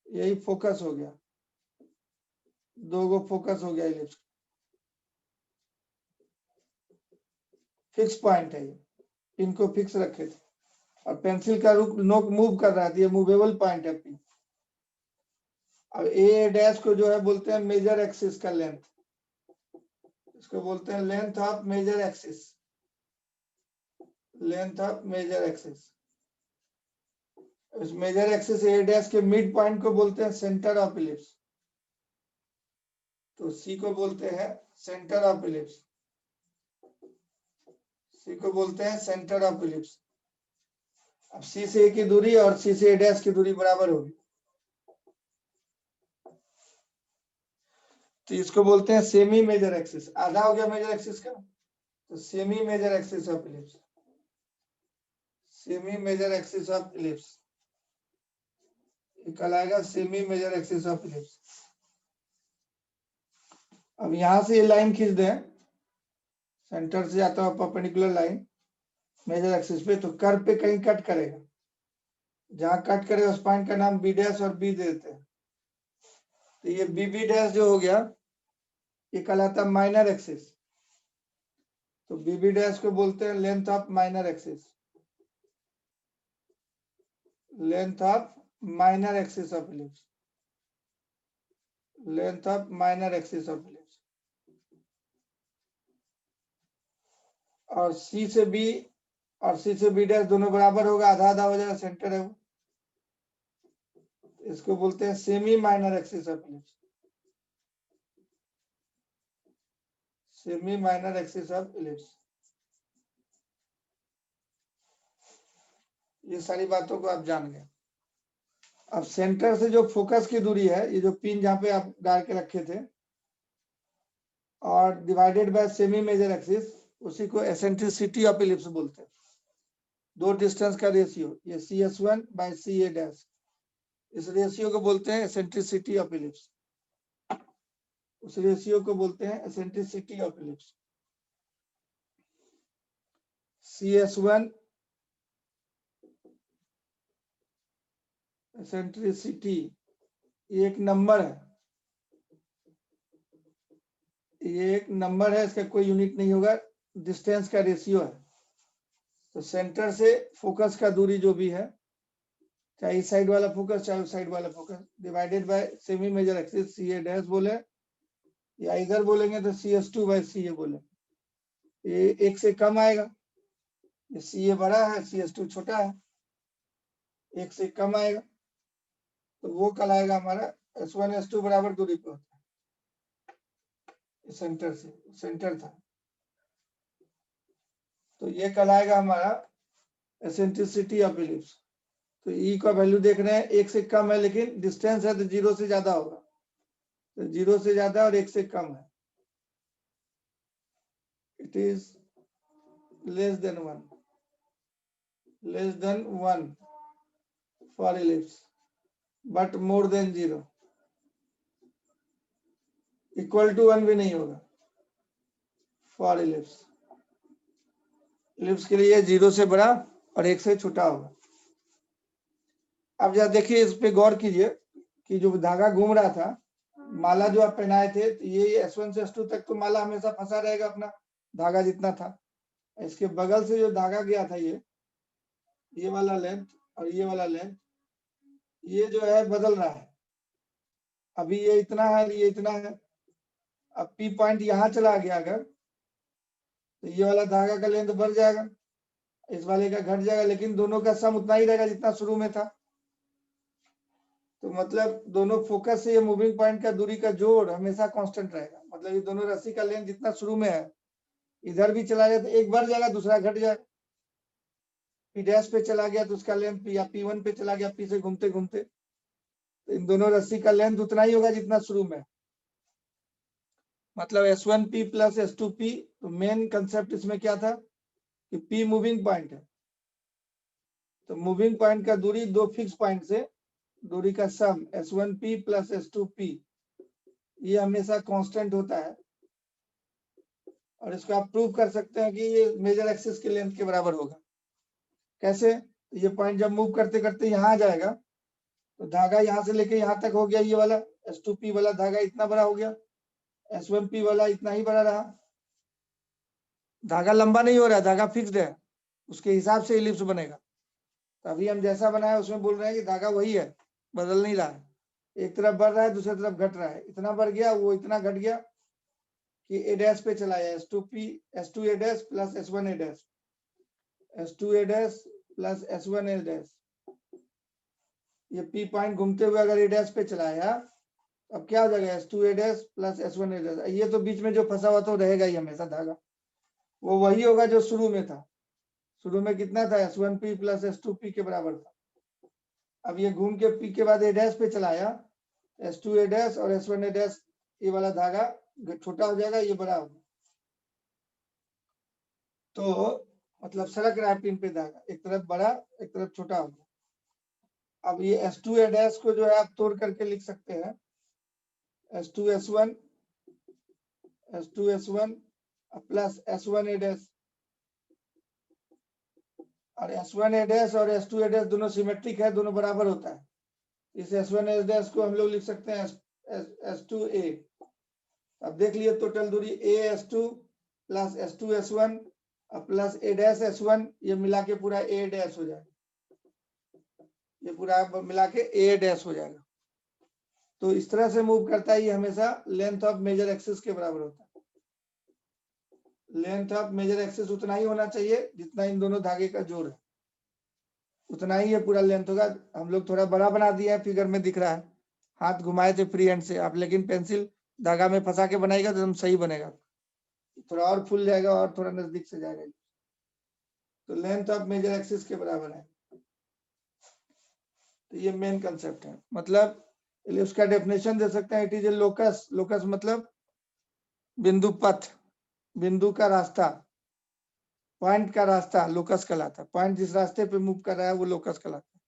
यही फोकस हो गया, दो गो फोकस हो गया इलिप्स, फिक्स पॉइंट है ये, पिन को फिक्स रखे थे और पेंसिल का रुख नोक मूव कर रहा था, ये मूवेबल पॉइंट है पिन। अब ए डैश को जो है बोलते हैं मेजर एक्सिस का लेंथ, इसको बोलते हैं length of major axis, length of major axis. इस मेजर एक्सिस ए डैश के मिड पॉइंट को बोलते हैं सेंटर ऑफ इलिप्स, तो सी को बोलते हैं सेंटर ऑफ इलिप्स, सी को बोलते हैं सेंटर ऑफ इलिप्स। अब सी से ए की दूरी और सी से ए डैश की दूरी बराबर होगी, तो इसको बोलते हैं सेमी मेजर एक्सिस। आधा हो गया मेजर एक्सिस का, तो semi major axis of ellipse, semi major axis of ellipse कहलाएगा semi major axis of ellipse. अब यहां से ये लाइन खींच दें, सेंटर से जाता हुआ परपेंडिकुलर लाइन मेजर एक्सिस पे, तो कर्व पे कहीं कट करेगा, जहां कट करेगा उस पॉइंट का नाम बी डैश और बी देते हैं। तो ये बी डैश जो हो गया ये कहलाता है माइनर एक्सिस। तो बी डैश को बोलते हैं length of minor axis, length of minor axis of ellipse, length of minor axis of ellipse. और सी से बी और सी से बी डैश दोनों बराबर होगा, आधा आधा हो जाएगा, सेंटर है वो। इसको बोलते हैं semi minor axis of ellipse, semi minor axis of ellipse. ये सारी बातों को आप जान गए। अब सेंटर से जो फोकस की दूरी है, ये जो पिन जहां पे आप डाल के रखे थे, और divided by semi major axis, उसी को एसेंट्रिसिटी ऑफ इलिप्स बोलते हैं। दो डिस्टेंस का रेशियो, ये CS1 बाय CA डैश, इस रेशियो को बोलते हैं एसेंट्रिसिटी ऑफ इलिप्स। उस रेशियो को बोलते हैं eccentricity of ellipse. CS1 eccentricity, ये एक नंबर है, ये एक नंबर है, इसका कोई यूनिट नहीं होगा, डिस्टेंस का रेशियो है। तो सेंटर से फोकस का दूरी जो भी है, चाहे इस साइड वाला फोकस चाहे उस साइड वाला focus, divided by semi major axis CA dash बोले, या इधर बोलेंगे तो CS2 बाय CA बोले। ये एक से कम आएगा, ये CA बड़ा है, CS2 छोटा है, एक से कम आएगा, तो वो कहलाएगा हमारा S1 S2 बराबर दूरी पे होता है सेंटर से, सेंटर था, तो ये कहलाएगा हमारा एसेंट्रिसिटी ऑफ इलिप्स। तो ई का वैल्यू देख रहे हैं, एक से कम है, लेकिन डिस्टेंस है तो 0 से ज्यादा होगा, तो 0 से ज्यादा और एक से कम है, it is less than 1, less than 1 for ellipse, but more than 0, equal to 1 भी नहीं होगा फॉर इलिप्स। इलिप्स के लिए 0 से बड़ा और 1 से छोटा होगा। अब जरा देखिए, इस पे गौर कीजिए कि जो धागा घूम रहा था, माला जो आप पहनाए थे, तो ये S1 से S2 तक तो माला हमेशा फंसा रहेगा, अपना धागा जितना था। इसके बगल से जो धागा गया था, ये वाला लेंथ और ये वाला लेंथ, ये जो है बदल रहा है। अभी ये इतना है, ये इतना है। अब P पॉइंट यहाँ चला गया अगर, तो ये वाला धागा का लेंथ बढ़ जाएगा, इस वाले का घट जाएगा, लेकिन दोनों का सम उतना ही रहेगा जितना शुरू में था। तो मतलब दोनों फोकस से ये मूविंग पॉइंट का दूरी का जोड़ हमेशा कांस्टेंट रहेगा। मतलब ये दोनों रस्सी का लेंथ जितना शुरू में है, इधर भी चला जाए तो एक बढ़ जाएगा, दूसरा घट जाएगा। P डैश पे चला गया तो उसका लेंथ या P1 पे चला गया, P से घूमते घूमते, तो इन दोनों रस्सी का लेंथ उतना ही होगा जितना शुरू में। मतलब S1P प्लस S2P, तो मेन कंसेप्ट इसमें क्या था कि P मूविंग पॉइंट है, तो मूविंग पॉइंट का दूरी दो फिक्स पॉइंट से दूरी का सम S1P प्लस S2P, ये हमेशा कांस्टेंट होता है। और इसको आप प्रूव कर सकते हैं कि ये मेजर एक्सिस के लेंथ के बराबर होगा। कैसे? ये पॉइंट जब मूव करते करते यहाँ आ जाएगा, तो धागा यहाँ से लेके यहाँ तक हो गया, ये वाला S2P वाला धागा इतना बड़ा हो गया, S1P वाला इतना ही बड़ा रहा। धागा लंबा नहीं हो रहा है, धागा फिक्स्ड है, उसके हिसाब से इलिप्स बनेगा। तो अभी हम जैसा बनाया उसमें बोल रहे हैं कि धागा वही है, बदल नहीं रहा है, एक तरफ बढ़ रहा है, दूसरी तरफ घट रहा है। इतना बढ़ गया, वो इतना घट गया कि A डैश पे चला जाए, S2A dash plus S1A dash, S2A dash plus S1A dash. ये P पॉइंट घूमते हुए अगर A डैश पे चलाया, अब क्या हो जाएगा, S2A dash plus S1A dash. ये तो बीच में जो फंसा हुआ तो रहेगा ही हमेशा धागा, वो वही होगा जो शुरू में था। शुरू में कितना था, S1P प्लस S2P के बराबर था। अब ये घूम के P के बाद A डैश पे चलाया, S2A डैश और S1A डैश, ये वाला धागा छोटा हो जाएगा, ये बड़ा होगा। तो मतलब सरक रहा है पिन पे धागा, एक तरफ बड़ा एक तरफ छोटा हो गया। अब ये S2A डैश को जो है आप तोड़ करके लिख सकते हैं, S2S1 plus S1 A dash, और S1 A डैश और S2 A डैश दोनों सिमेट्रिक है, दोनों बराबर होता है। इस S1 A डैश को हम लोग लिख सकते हैं S2 A। अब देख लिए टोटल दूरी A/S2 plus S2 S1 plus A dash S1, ये मिला के पूरा A डैश हो जाएगा, ये पूरा मिला के A डैश हो जाएगा। तो इस तरह से मूव करता है, ये हमेशा लेंथ ऑफ मेजर एक्सिस के बराबर होता है। लेंथ ऑफ मेजर एक्सिस उतना ही होना चाहिए जितना इन दोनों धागे का जोड़ है, उतना ही ये पूरा लेंथ होगा। हम लोग थोड़ा बड़ा बना दिया है, फिगर में दिख रहा है, हाथ घुमाए थे फ्री हैंड से आप, लेकिन पेंसिल धागा में फंसा के बनाएगा तो एकदम सही बनेगा। थोड़ा और फुल जाएगा और थोड़ा नजदीक से जाएगा, तो लेंथ ऑफ मेजर एक्सिस के बराबर है। तो ये मेन कंसेप्ट है। मतलब उसका डेफिनेशन दे सकते हैं, it is a locus. Locus मतलब बिंदु पथ, बिंदु का रास्ता, पॉइंट का रास्ता लोकस कहलाता है। पॉइंट जिस रास्ते पे मूव कर रहा है वो लोकस कहलाता है।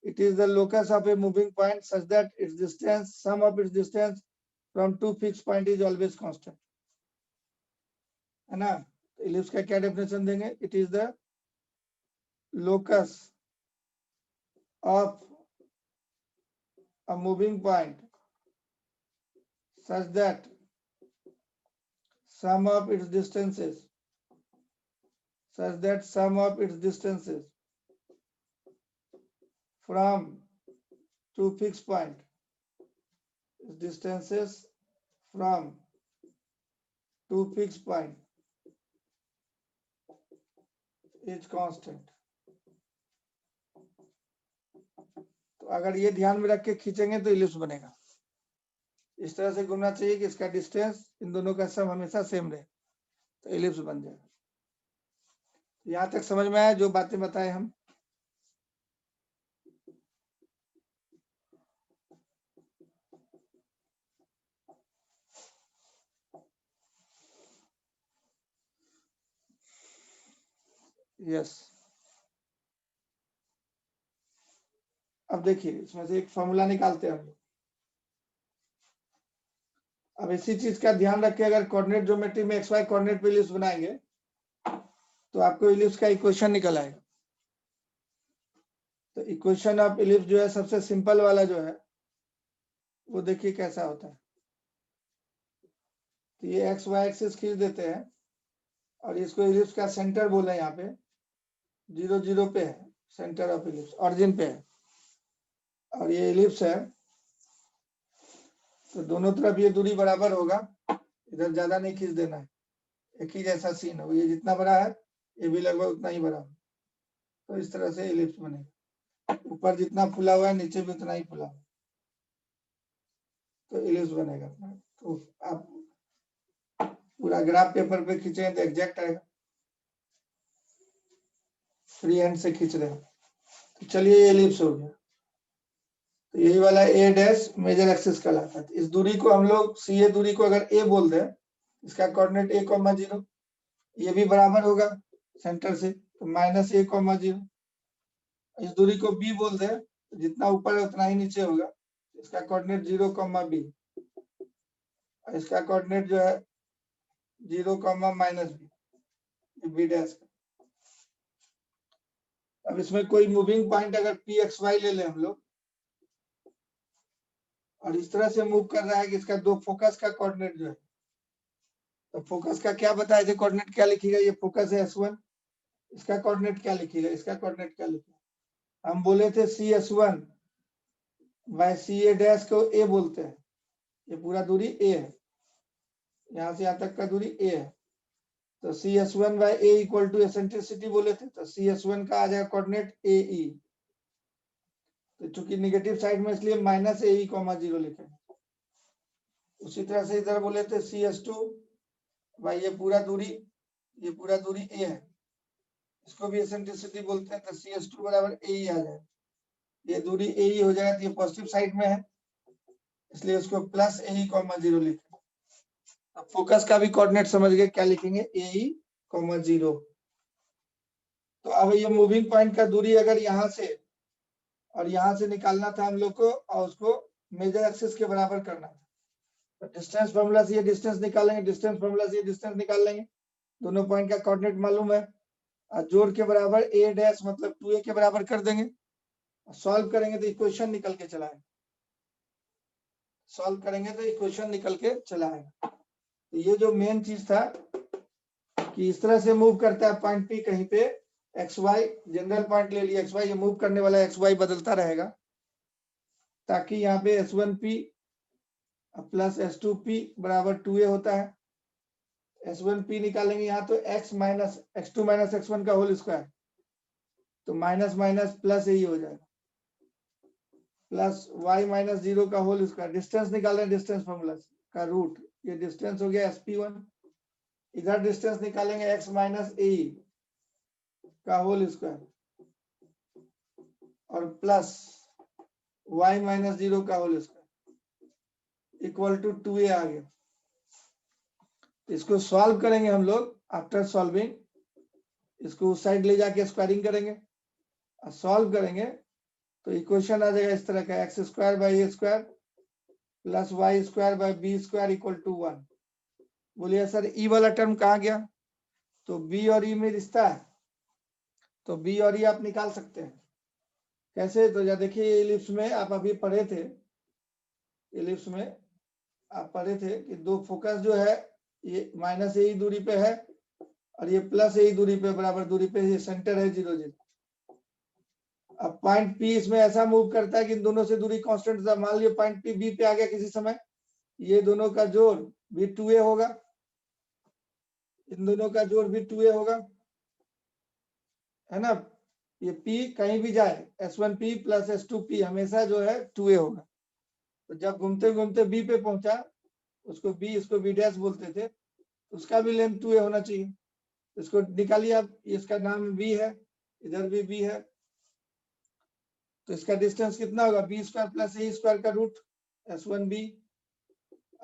It is the locus of a moving point such that its distance, sum of its distance from two fix point is always constant, है ना। तो इसका क्या डेफिनेशन देंगे, it is the locus of a moving point such that sum of its distances from two fixed point is constant। तो अगर ये ध्यान में रख के खींचेंगे तो इलिप्स बनेगा। इस तरह से घूमना चाहिए कि इसका डिस्टेंस इन दोनों का सम हमेशा सेम रहे, तो इलिप्स बन जाएगा। यहां तक समझ में आया जो बातें बताए हम? यस। अब देखिए इसमें से एक फॉर्मूला निकालते हैं हम। अब इसी चीज का ध्यान रख के अगर कोऑर्डिनेट ज्योमेट्री में XY कोऑर्डिनेट पे इलिप्स बनाएंगे तो आपको इलिप्स का इक्वेशन निकल आएगा। तो इक्वेशन ऑफ इलिप्स जो है सबसे सिंपल वाला जो है वो देखिए कैसा होता है। तो ये XY एक्सिस खींच देते हैं और इसको इलिप्स का सेंटर बोले, यहाँ पे 0 0 पे है सेंटर ऑफ इलिप्स, ऑरिजिन पे है, और ये इलिप्स है। तो दोनों तरफ ये दूरी बराबर होगा, इधर ज्यादा नहीं खींच देना है, एक ही जैसा सीन है। ये जितना बड़ा है ये भी लगभग उतना ही बड़ा है। तो इस तरह से इलिप्स बनेगा, ऊपर जितना फुला हुआ है नीचे भी उतना ही फुला हुआ है, तो इलिप्स बनेगा। तो आप पूरा ग्राफ पेपर पे खींचे तो एग्जैक्ट आएगा, फ्री हैंड से खींच रहे हैं। तो चलिए ये इलिप्स हो गया। तो यही वाला A डैश मेजर एक्सिस कहलाता है। इस दूरी को हम लोग CA दूरी को अगर A बोल दें, इसका कोऑर्डिनेट A,0, ये भी बराबर होगा सेंटर से, तो -A,0। इस दूरी को B बोल दें, जितना ऊपर है उतना ही नीचे होगा, इसका कोऑर्डिनेट 0,B, इसका कोऑर्डिनेट जो है 0,-B, B डैश। अब इसमें कोई मूविंग पॉइंट अगर PXY ले लें हम लोग, और इस तरह से मूव कर रहा है कि इसका दो फोकस का कोऑर्डिनेट जो है, तो फोकस का क्या बताया थे, कोऑर्डिनेट क्या लिखिएगा, ये फोकस है S1, इसका कोऑर्डिनेट क्या लिखिएगा, इसका कोऑर्डिनेट क्या लिखिएगा। हम बोले थे CS1 बाय CA डैश को A बोलते हैं, ये पूरा दूरी A है, यहाँ से यहाँ तक का दूरी A है। तो CS1 by A equal to eccentricity बोले थे, तो CS1 का आ जाएगा कोऑर्डिनेट AE। तो चूंकि नेगेटिव साइड में इसलिए -AE,0 लिखेंगे। उसी तरह से इधर बोले थे CS2 भाई ये पूरा दूरी A है, इसको भी एसेंट्रिसिटी बोलते हैं, तो CS2 बराबर AE आ जाएगा। ये दूरी AE हो जाएगा, तो ये पॉजिटिव साइड में है इसलिए इसको +AE,0 लिखेंगे। अब फोकस का भी कोऑर्डिनेट समझ गए, क्या लिखेंगे, AE,0। तो अब ये मूविंग पॉइंट का दूरी अगर यहाँ से और यहाँ से निकालना था हम लोग को, और उसको मेजर एक्सिस के बराबर करना था, तो डिस्टेंस फॉर्मूला से ये डिस्टेंस निकालेंगे, डिस्टेंस फॉर्मूला से ये डिस्टेंस निकाल लेंगे, दोनों पॉइंट का कोऑर्डिनेट मालूम है, और जोड़ के बराबर a डैश मतलब 2a के बराबर कर देंगे। सॉल्व करेंगे तो इक्वेशन निकल के चला है, सॉल्व करेंगे तो इक्वेशन निकल के चला है। तो ये जो मेन चीज था कि इस तरह से मूव करता है पॉइंट पी कहीं पे एक्स वाई, जनरल पॉइंट ले लिया एक्स वाई, ये मूव करने वाला एक्स वाई बदलता रहेगा, ताकि यहाँ पे S1P प्लस S2P बराबर 2a होता है। S1P निकालेंगे यहाँ तो x minus x2 minus x1 का होल स्क्वायर, तो माइनस माइनस प्लस यही हो जाएगा, प्लस y माइनस 0 का होल स्क्वायर। डिस्टेंस निकाल रहे हैं, डिस्टेंस फॉर्मूला का रूट, ये डिस्टेंस हो गया SP1। इधर डिस्टेंस निकालेंगे x माइनस ए का होल स्क्वायर और प्लस y माइनस 0 का whole square equal to 2a आ गया। इसको सॉल्व करेंगे हम लोग, आफ्टर सॉल्विंग इसको उस साइड ले जाके स्क्वायरिंग करेंगे और सॉल्व करेंगे तो इक्वेशन आ जाएगा इस तरह का, X square by A square plus Y square by B square equal to 1। बोलिए सर ई वाला टर्म कहाँ गया? तो बी और ई में रिश्ता है, तो बी और ई आप निकाल सकते हैं। कैसे? तो या देखिए इलिप्स में आप अभी पढ़े थे, इलिप्स में आप पढ़े थे कि दो फोकस जो है ये माइनस ए दूरी पे है और ये प्लस ए दूरी पे, बराबर दूरी पे, ये सेंटर है 0 0। अब पॉइंट पी इसमें ऐसा मूव करता है कि इन दोनों से दूरी कांस्टेंट था। मान लिया पॉइंट पी बी पे आ गया किसी समय, ये दोनों का जोड़ भी 2a होगा, इन दोनों का जोड़ भी 2a होगा, है ना। ये p कहीं भी जाए S1P प्लस S2P हमेशा जो है 2a होगा। तो जब घूमते घूमते b पे पहुंचा, उसको b, इसको b डैश बोलते थे, उसका भी लेंथ 2a होना चाहिए। इसको निकालिए आप, इसका नाम b है, इधर भी b है, तो इसका डिस्टेंस कितना होगा? B square plus a square का रूट S1B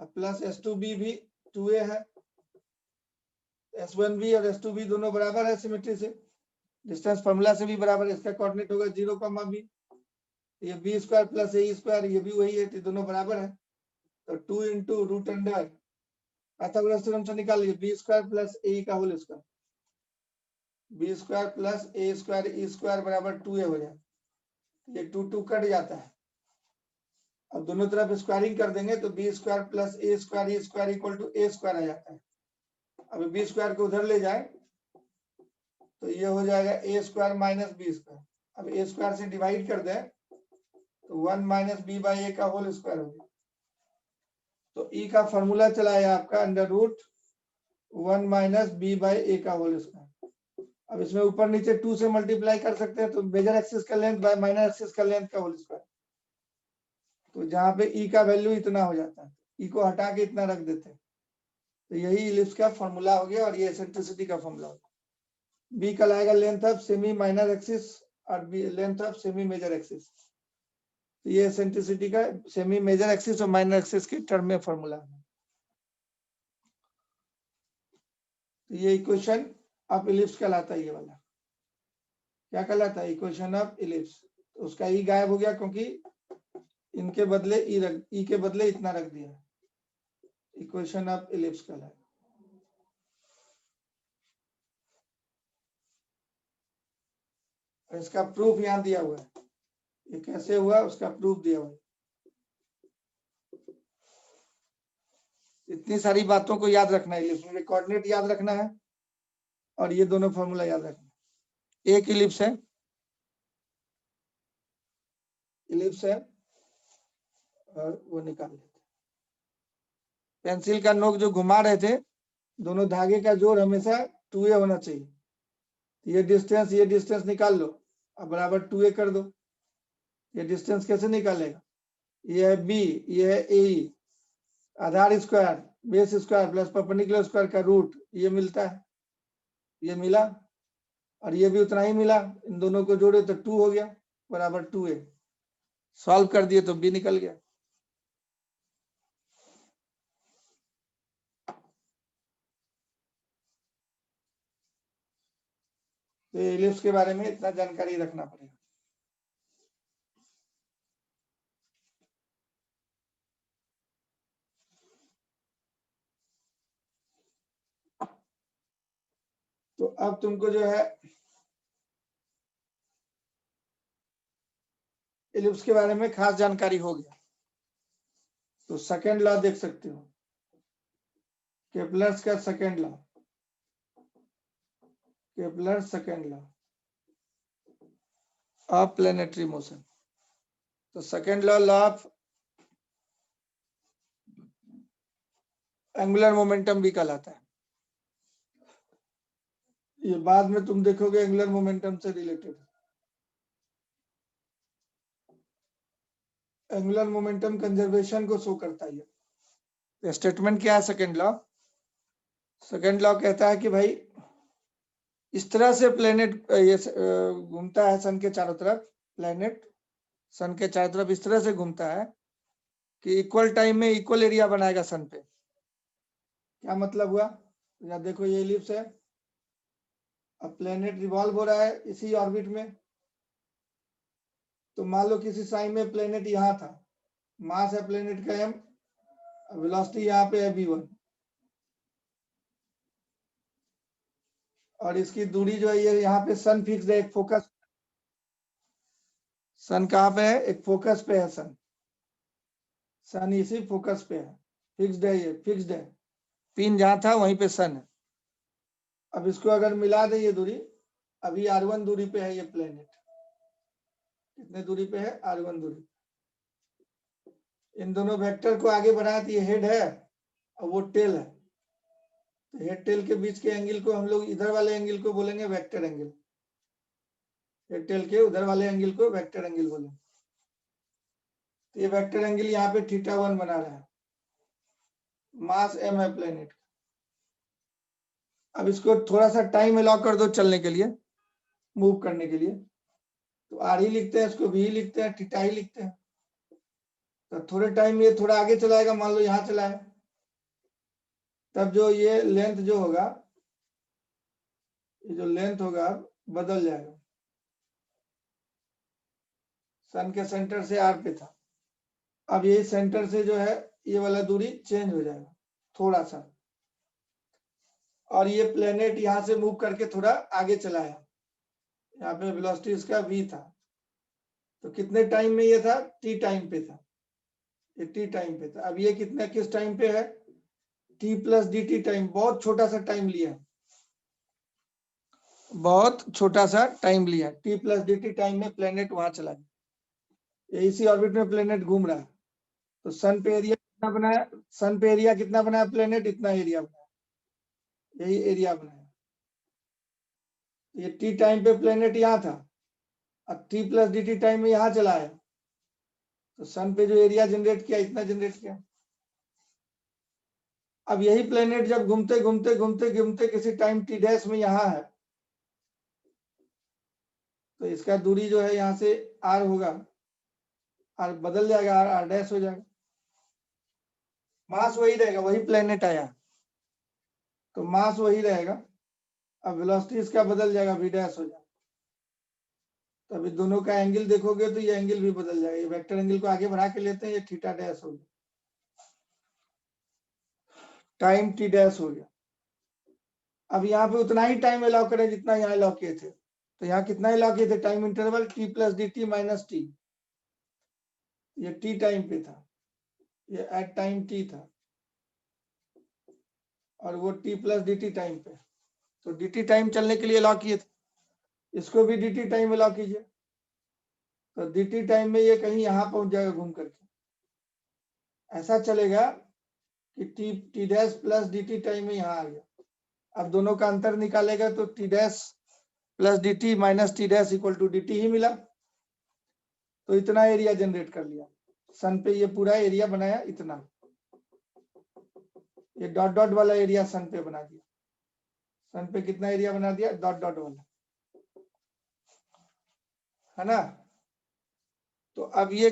प्लस S2B भी 2a है। S1B और S2B दोनों बराबर है सिमेट्री से, डिस्टेंस फॉर्मूला से भी बराबर है। इसका कोऑर्डिनेट होगा 0, b, ये B square plus a square, ये भी वही है, तो दोनों बराबर है। तो 2 into root under Pythagoras theorem से निकालिए बी स्क्वायर प्लस ए का whole square, b square plus a square e square बराबर 2a हो जाए। ये 2 2 कट जाता है, अब दोनों तरफ स्क्वायरिंग कर देंगे तो b square plus a square e square equal to a square आ जाता है। अब बी स्क्वायर को उधर ले जाए तो ये हो जाएगा ए स्क्वायर माइनस बी स्क्वायर। अब ए स्क्वायर से डिवाइड कर दें तो 1 माइनस बी बाई ए का होल स्क्वायर हो गया। तो ई का फॉर्मूला चला है आपका under root 1 minus b by a का होल स्क्वायर। अब इसमें ऊपर नीचे 2 से मल्टीप्लाई कर सकते हैं, तो मेजर एक्सिस का लेंथ बाय माइनर एक्सिस का लेंथ का होल स्क्वायर। तो जहां पे ई का वैल्यू इतना हो जाता है, ई को हटा के इतना रख देते हैं, तो यही इलिप्स का फॉर्मूला हो गया और ये एसेंट्रिसिटी का फॉर्मूला हो गया। बी कल आएगा length of semi minor axis और b length of semi major axis. तो ये एसेंट्रिसिटी का सेमी मेजर एक्सिस और माइनर एक्सिस के टर्म में फॉर्मूला है। तो ये इक्वेशन ऑफ इलिप्स कहलाता है, ये वाला क्या कहलाता है? Equation of ellipse. तो उसका ई गायब हो गया क्योंकि इनके बदले ई के बदले इतना रख दिया, इक्वेशन ऑफ इलिप्स कहलाता है। इसका प्रूफ यहाँ दिया हुआ है, ये कैसे हुआ उसका प्रूफ दिया हुआ है। इतनी सारी बातों को याद रखना है, इलिप्स में कोऑर्डिनेट याद रखना है और ये दोनों फॉर्मूला याद रखना है। एक इलिप्स है, इलिप्स है और वो निकाल लेते। पेंसिल का नोक जो घुमा रहे थे, दोनों धागे का जोड़ हमेशा 2a होना चाहिए। ये डिस्टेंस निकाल लो, अब बराबर 2a कर दो। ये डिस्टेंस कैसे निकालेगा? ये है b, ये है ए, आधार square base square plus perpendicular square का रूट, ये मिलता है, ये मिला और ये भी उतना ही मिला। इन दोनों को जोड़े तो 2 हो गया बराबर 2a। सॉल्व कर दिए तो b निकल गया। तो इलिप्स के बारे में इतना जानकारी रखना पड़ेगा। अब तुमको जो है एलिप्स के बारे में खास जानकारी हो गया। तो सेकेंड लॉ देख सकते हो, केपलर्स का second law, Kepler second law of planetary motion. तो second law, law of angular momentum भी कहलाता है। ये बाद में तुम देखोगे एंगुलर मोमेंटम से रिलेटेड। एंगुलर मोमेंटम कंजर्वेशन को शो करता है। ये स्टेटमेंट क्या है सेकेंड लॉ? सेकेंड लॉ कहता है कि भाई इस तरह से प्लेनेट ये घूमता है सन के चारों तरफ, प्लेनेट सन के चारों तरफ इस तरह से घूमता है कि इक्वल टाइम में इक्वल एरिया बनाएगा सन पे। क्या मतलब हुआ? या देखो ये एलिप्स है, अब प्लेनेट रिवॉल्व हो रहा है इसी ऑर्बिट में। तो मान लो किसी साइन में प्लेनेट यहाँ था, मास है प्लेनेट का m, वेलोसिटी यहाँ पे है v1, और इसकी दूरी जो है ये यहाँ पे सन फिक्स है, एक फोकस। सन कहाँ पे है? एक फोकस पे है सन, सन इसी फोकस पे है, फिक्स्ड है, ये फिक्स्ड है, पिन जहाँ था वहीं पे सन है। अब इसको अगर मिला दे ये दूरी, अभी r1 दूरी पे है ये प्लेनेट, कितने दूरी पे है? r1 दूरी। इन दोनों वेक्टर को आगे बढ़ाया तो ये हेड है और वो टेल है। तो हेड टेल के बीच के एंगल को हम लोग इधर वाले एंगल को बोलेंगे वेक्टर एंगल, हेड टेल के उधर वाले एंगल को वेक्टर एंगल बोलेंगे। तो ये वेक्टर एंगल यहाँ पे θ1 बना रहा है, मास m है प्लेनेट। अब इसको थोड़ा सा टाइम अलाउ कर दो चलने के लिए, मूव करने के लिए। तो r ही लिखते हैं, इसको v लिखते हैं, θ ही लिखते हैं। तो थोड़े टाइम ये थोड़ा आगे चलाएगा, मान लो यहाँ चलाए, तब जो ये लेंथ जो होगा, ये जो लेंथ होगा बदल जाएगा। सन के सेंटर से r पे था, अब यही सेंटर से जो है ये वाला दूरी चेंज हो जाएगा थोड़ा सा, और ये प्लेनेट यहाँ से मूव करके थोड़ा आगे चलाया, यहाँ पे वेलोसिटी इसका v था। तो कितने टाइम में ये था? t टाइम पे था, ये t टाइम पे था। अब ये कितना किस टाइम पे है? t प्लस dt टाइम, बहुत छोटा सा टाइम लिया, बहुत छोटा सा टाइम लिया, t प्लस dt टाइम में प्लेनेट वहां चला गया, इसी ऑर्बिट में प्लेनेट घूम रहा है। तो सन पे एरिया कितना बनाया? सन पे एरिया कितना बनाया प्लेनेट? इतना एरिया बनाया, यही एरिया बनाया। ये t टाइम पे प्लेनेट यहाँ था, अब t प्लस dt टाइम में यहाँ चला है, तो सन पे जो एरिया जनरेट किया इतना जनरेट किया। अब यही प्लेनेट जब घूमते घूमते घूमते घूमते किसी टाइम t डैश में यहाँ है, तो इसका दूरी जो है यहाँ से r होगा, r बदल जाएगा, r डैश हो जाएगा, मास वही रहेगा, वही प्लेनेट आया तो मास वही रहेगा। अब वेलोसिटी इसका बदल जाएगा, v डैश हो जाएगा। तो अभी दोनों का एंगल देखोगे तो ये एंगल भी बदल जाएगा, ये वेक्टर एंगल को आगे बढ़ा के लेते हैं, ये थीटा डैश हो गया, टाइम t डैश हो गया। अब यहाँ पे उतना ही टाइम अलाउ करें जितना यहाँ अलाउ किए थे। तो यहाँ कितना अलाउ किए थे? Time interval t plus dt minus t, ये t टाइम पे था, ये एट टाइम t था, और वो t प्लस dt टाइम पे। तो dt टाइम चलने के लिए अलाउ किए थे, इसको भी dt टाइम अलाउ कीजिए। तो dt टाइम में ये कहीं यहाँ पहुंच जाएगा घूम करके, ऐसा चलेगा कि t dash plus dt time में यहाँ आ गया। अब दोनों का अंतर निकालेगा तो t dash plus dt minus t dash equal to dt ही मिला। तो इतना एरिया जनरेट कर लिया सन पे, ये पूरा एरिया बनाया इतना, ये डॉट डॉट वाला एरिया सन पे बना दिया। सन पे कितना एरिया बना दिया? डॉट डॉट वाला, है ना। तो अब ये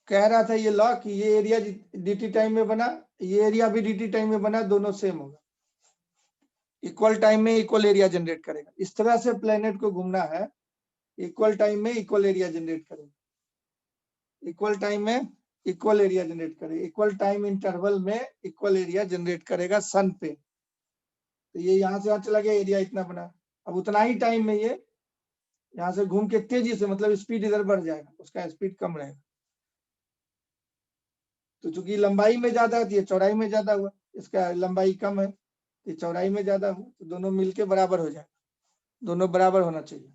कह रहा था ये लॉ कि ये एरिया dt टाइम में बना, ये एरिया भी dt टाइम में बना, दोनों सेम होगा, इक्वल टाइम में इक्वल एरिया जनरेट करेगा। इस तरह से प्लेनेट को घूमना है, इक्वल टाइम में इक्वल एरिया जनरेट करेगा, इक्वल टाइम में इक्वल एरिया जनरेट करेगा, इक्वल टाइम इंटरवल में इक्वल एरिया जनरेट करेगा सन पे। तो ये यहाँ से यहाँ चला गया, एरिया इतना बना। अब उतना ही टाइम में ये यहाँ से घूम के तेजी से, मतलब स्पीड इधर बढ़ जाएगा, उसका स्पीड कम रहेगा। तो चूंकि लंबाई में ज्यादा है तो ये चौड़ाई में ज्यादा हुआ, इसका लंबाई कम है तो चौड़ाई में ज्यादा हुआ, तो दोनों मिलके बराबर हो जाएगा, दोनों बराबर होना चाहिए।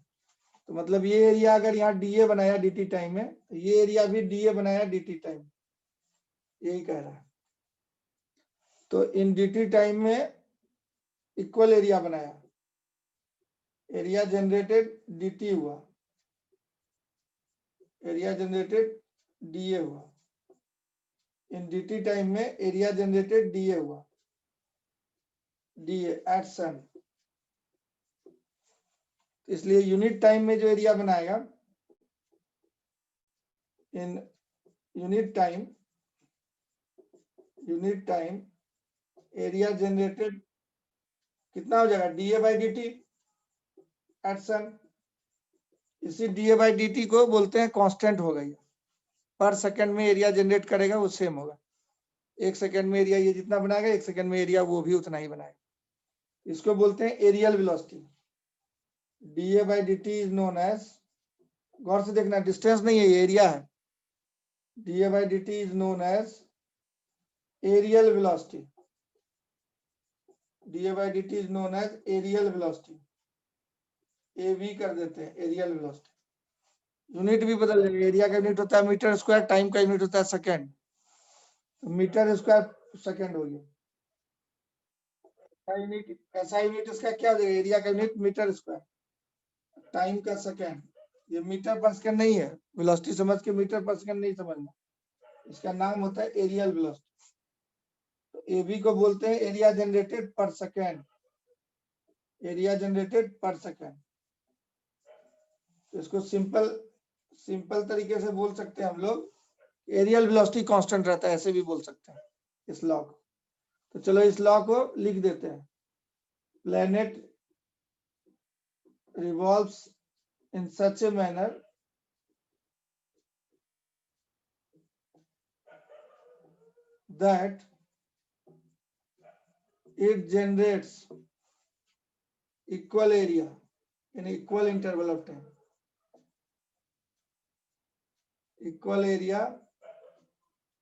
तो मतलब ये एरिया अगर यहाँ डीए बनाया dt टाइम में, तो ये एरिया भी डीए बनाया dt टाइम, यही कह रहा है। तो इन dt टाइम में इक्वल एरिया बनाया, एरिया जनरेटेड dt हुआ, एरिया जनरेटेड डीए हुआ, इन dt टाइम में एरिया जनरेटेड डीए हुआ, डीए एट सन। इसलिए यूनिट टाइम में जो एरिया बनाएगा, in unit time area generated कितना हो जाएगा, dA by d t at sun. इसी डीए बाई डी टी को बोलते हैं कांस्टेंट हो गई, पर सेकंड में एरिया जनरेट करेगा वो सेम होगा, 1 सेकंड में एरिया ये जितना बनाएगा 1 सेकंड में एरिया वो भी उतना ही बनाएगा। इसको बोलते हैं areal velocity. DA by d t is known as, गौर से देखना डिस्टेंस नहीं है, ये एरिया है। DA by d t is known as areal velocity, dA by d t is known as areal velocity, AV कर देते हैं एरियल वेलोसिटी। यूनिट भी बदल जाएगा, एरिया का यूनिट होता है मीटर स्क्वायर, टाइम का यूनिट होता है सेकंड, तो मीटर स्क्वायर सेकंड हो गया। यूनिट ऐसा यूनिट इसका क्या हो जाएगा, एरिया का यूनिट मीटर स्क्वायर, टाइम का सेकंड, ये मीटर पर सेकंड नहीं है, वेलोसिटी समझ के मीटर पर सेकंड नहीं समझना, इसका नाम होता है एरियल वेलोसिटी। तो एवी को बोलते हैं एरिया जनरेटेड पर सेकंड, एरिया जनरेटेड पर सेकंड। इसको सिंपल तरीके से बोल सकते हैं हम लोग, एरियल वेलोसिटी कांस्टेंट रहता है, ऐसे भी बोल सकते हैं इस लॉ को। तो चलो इस लॉ को लिख देते हैं, planet revolves in such a manner that it generates equal area in equal interval of time, equal area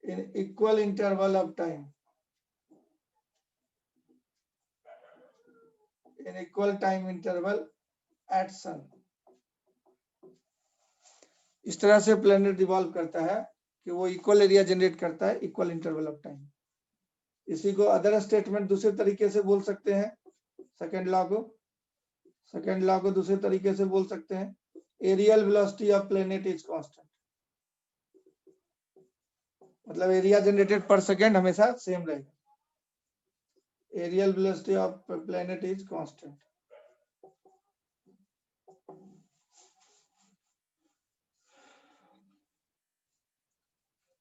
in equal interval of time, in equal time interval at sun। इस तरह से प्लैनेट रिवॉल्व करता है कि वो equal area generate करता है equal interval of time. इसी को अदर स्टेटमेंट दूसरे तरीके से बोल सकते हैं, सेकेंड लॉ को दूसरे तरीके से बोल सकते हैं, areal velocity of planet is constant, मतलब एरिया जनरेटेड पर सेकेंड हमेशा सेम रहेगा, areal velocity of planet is constant.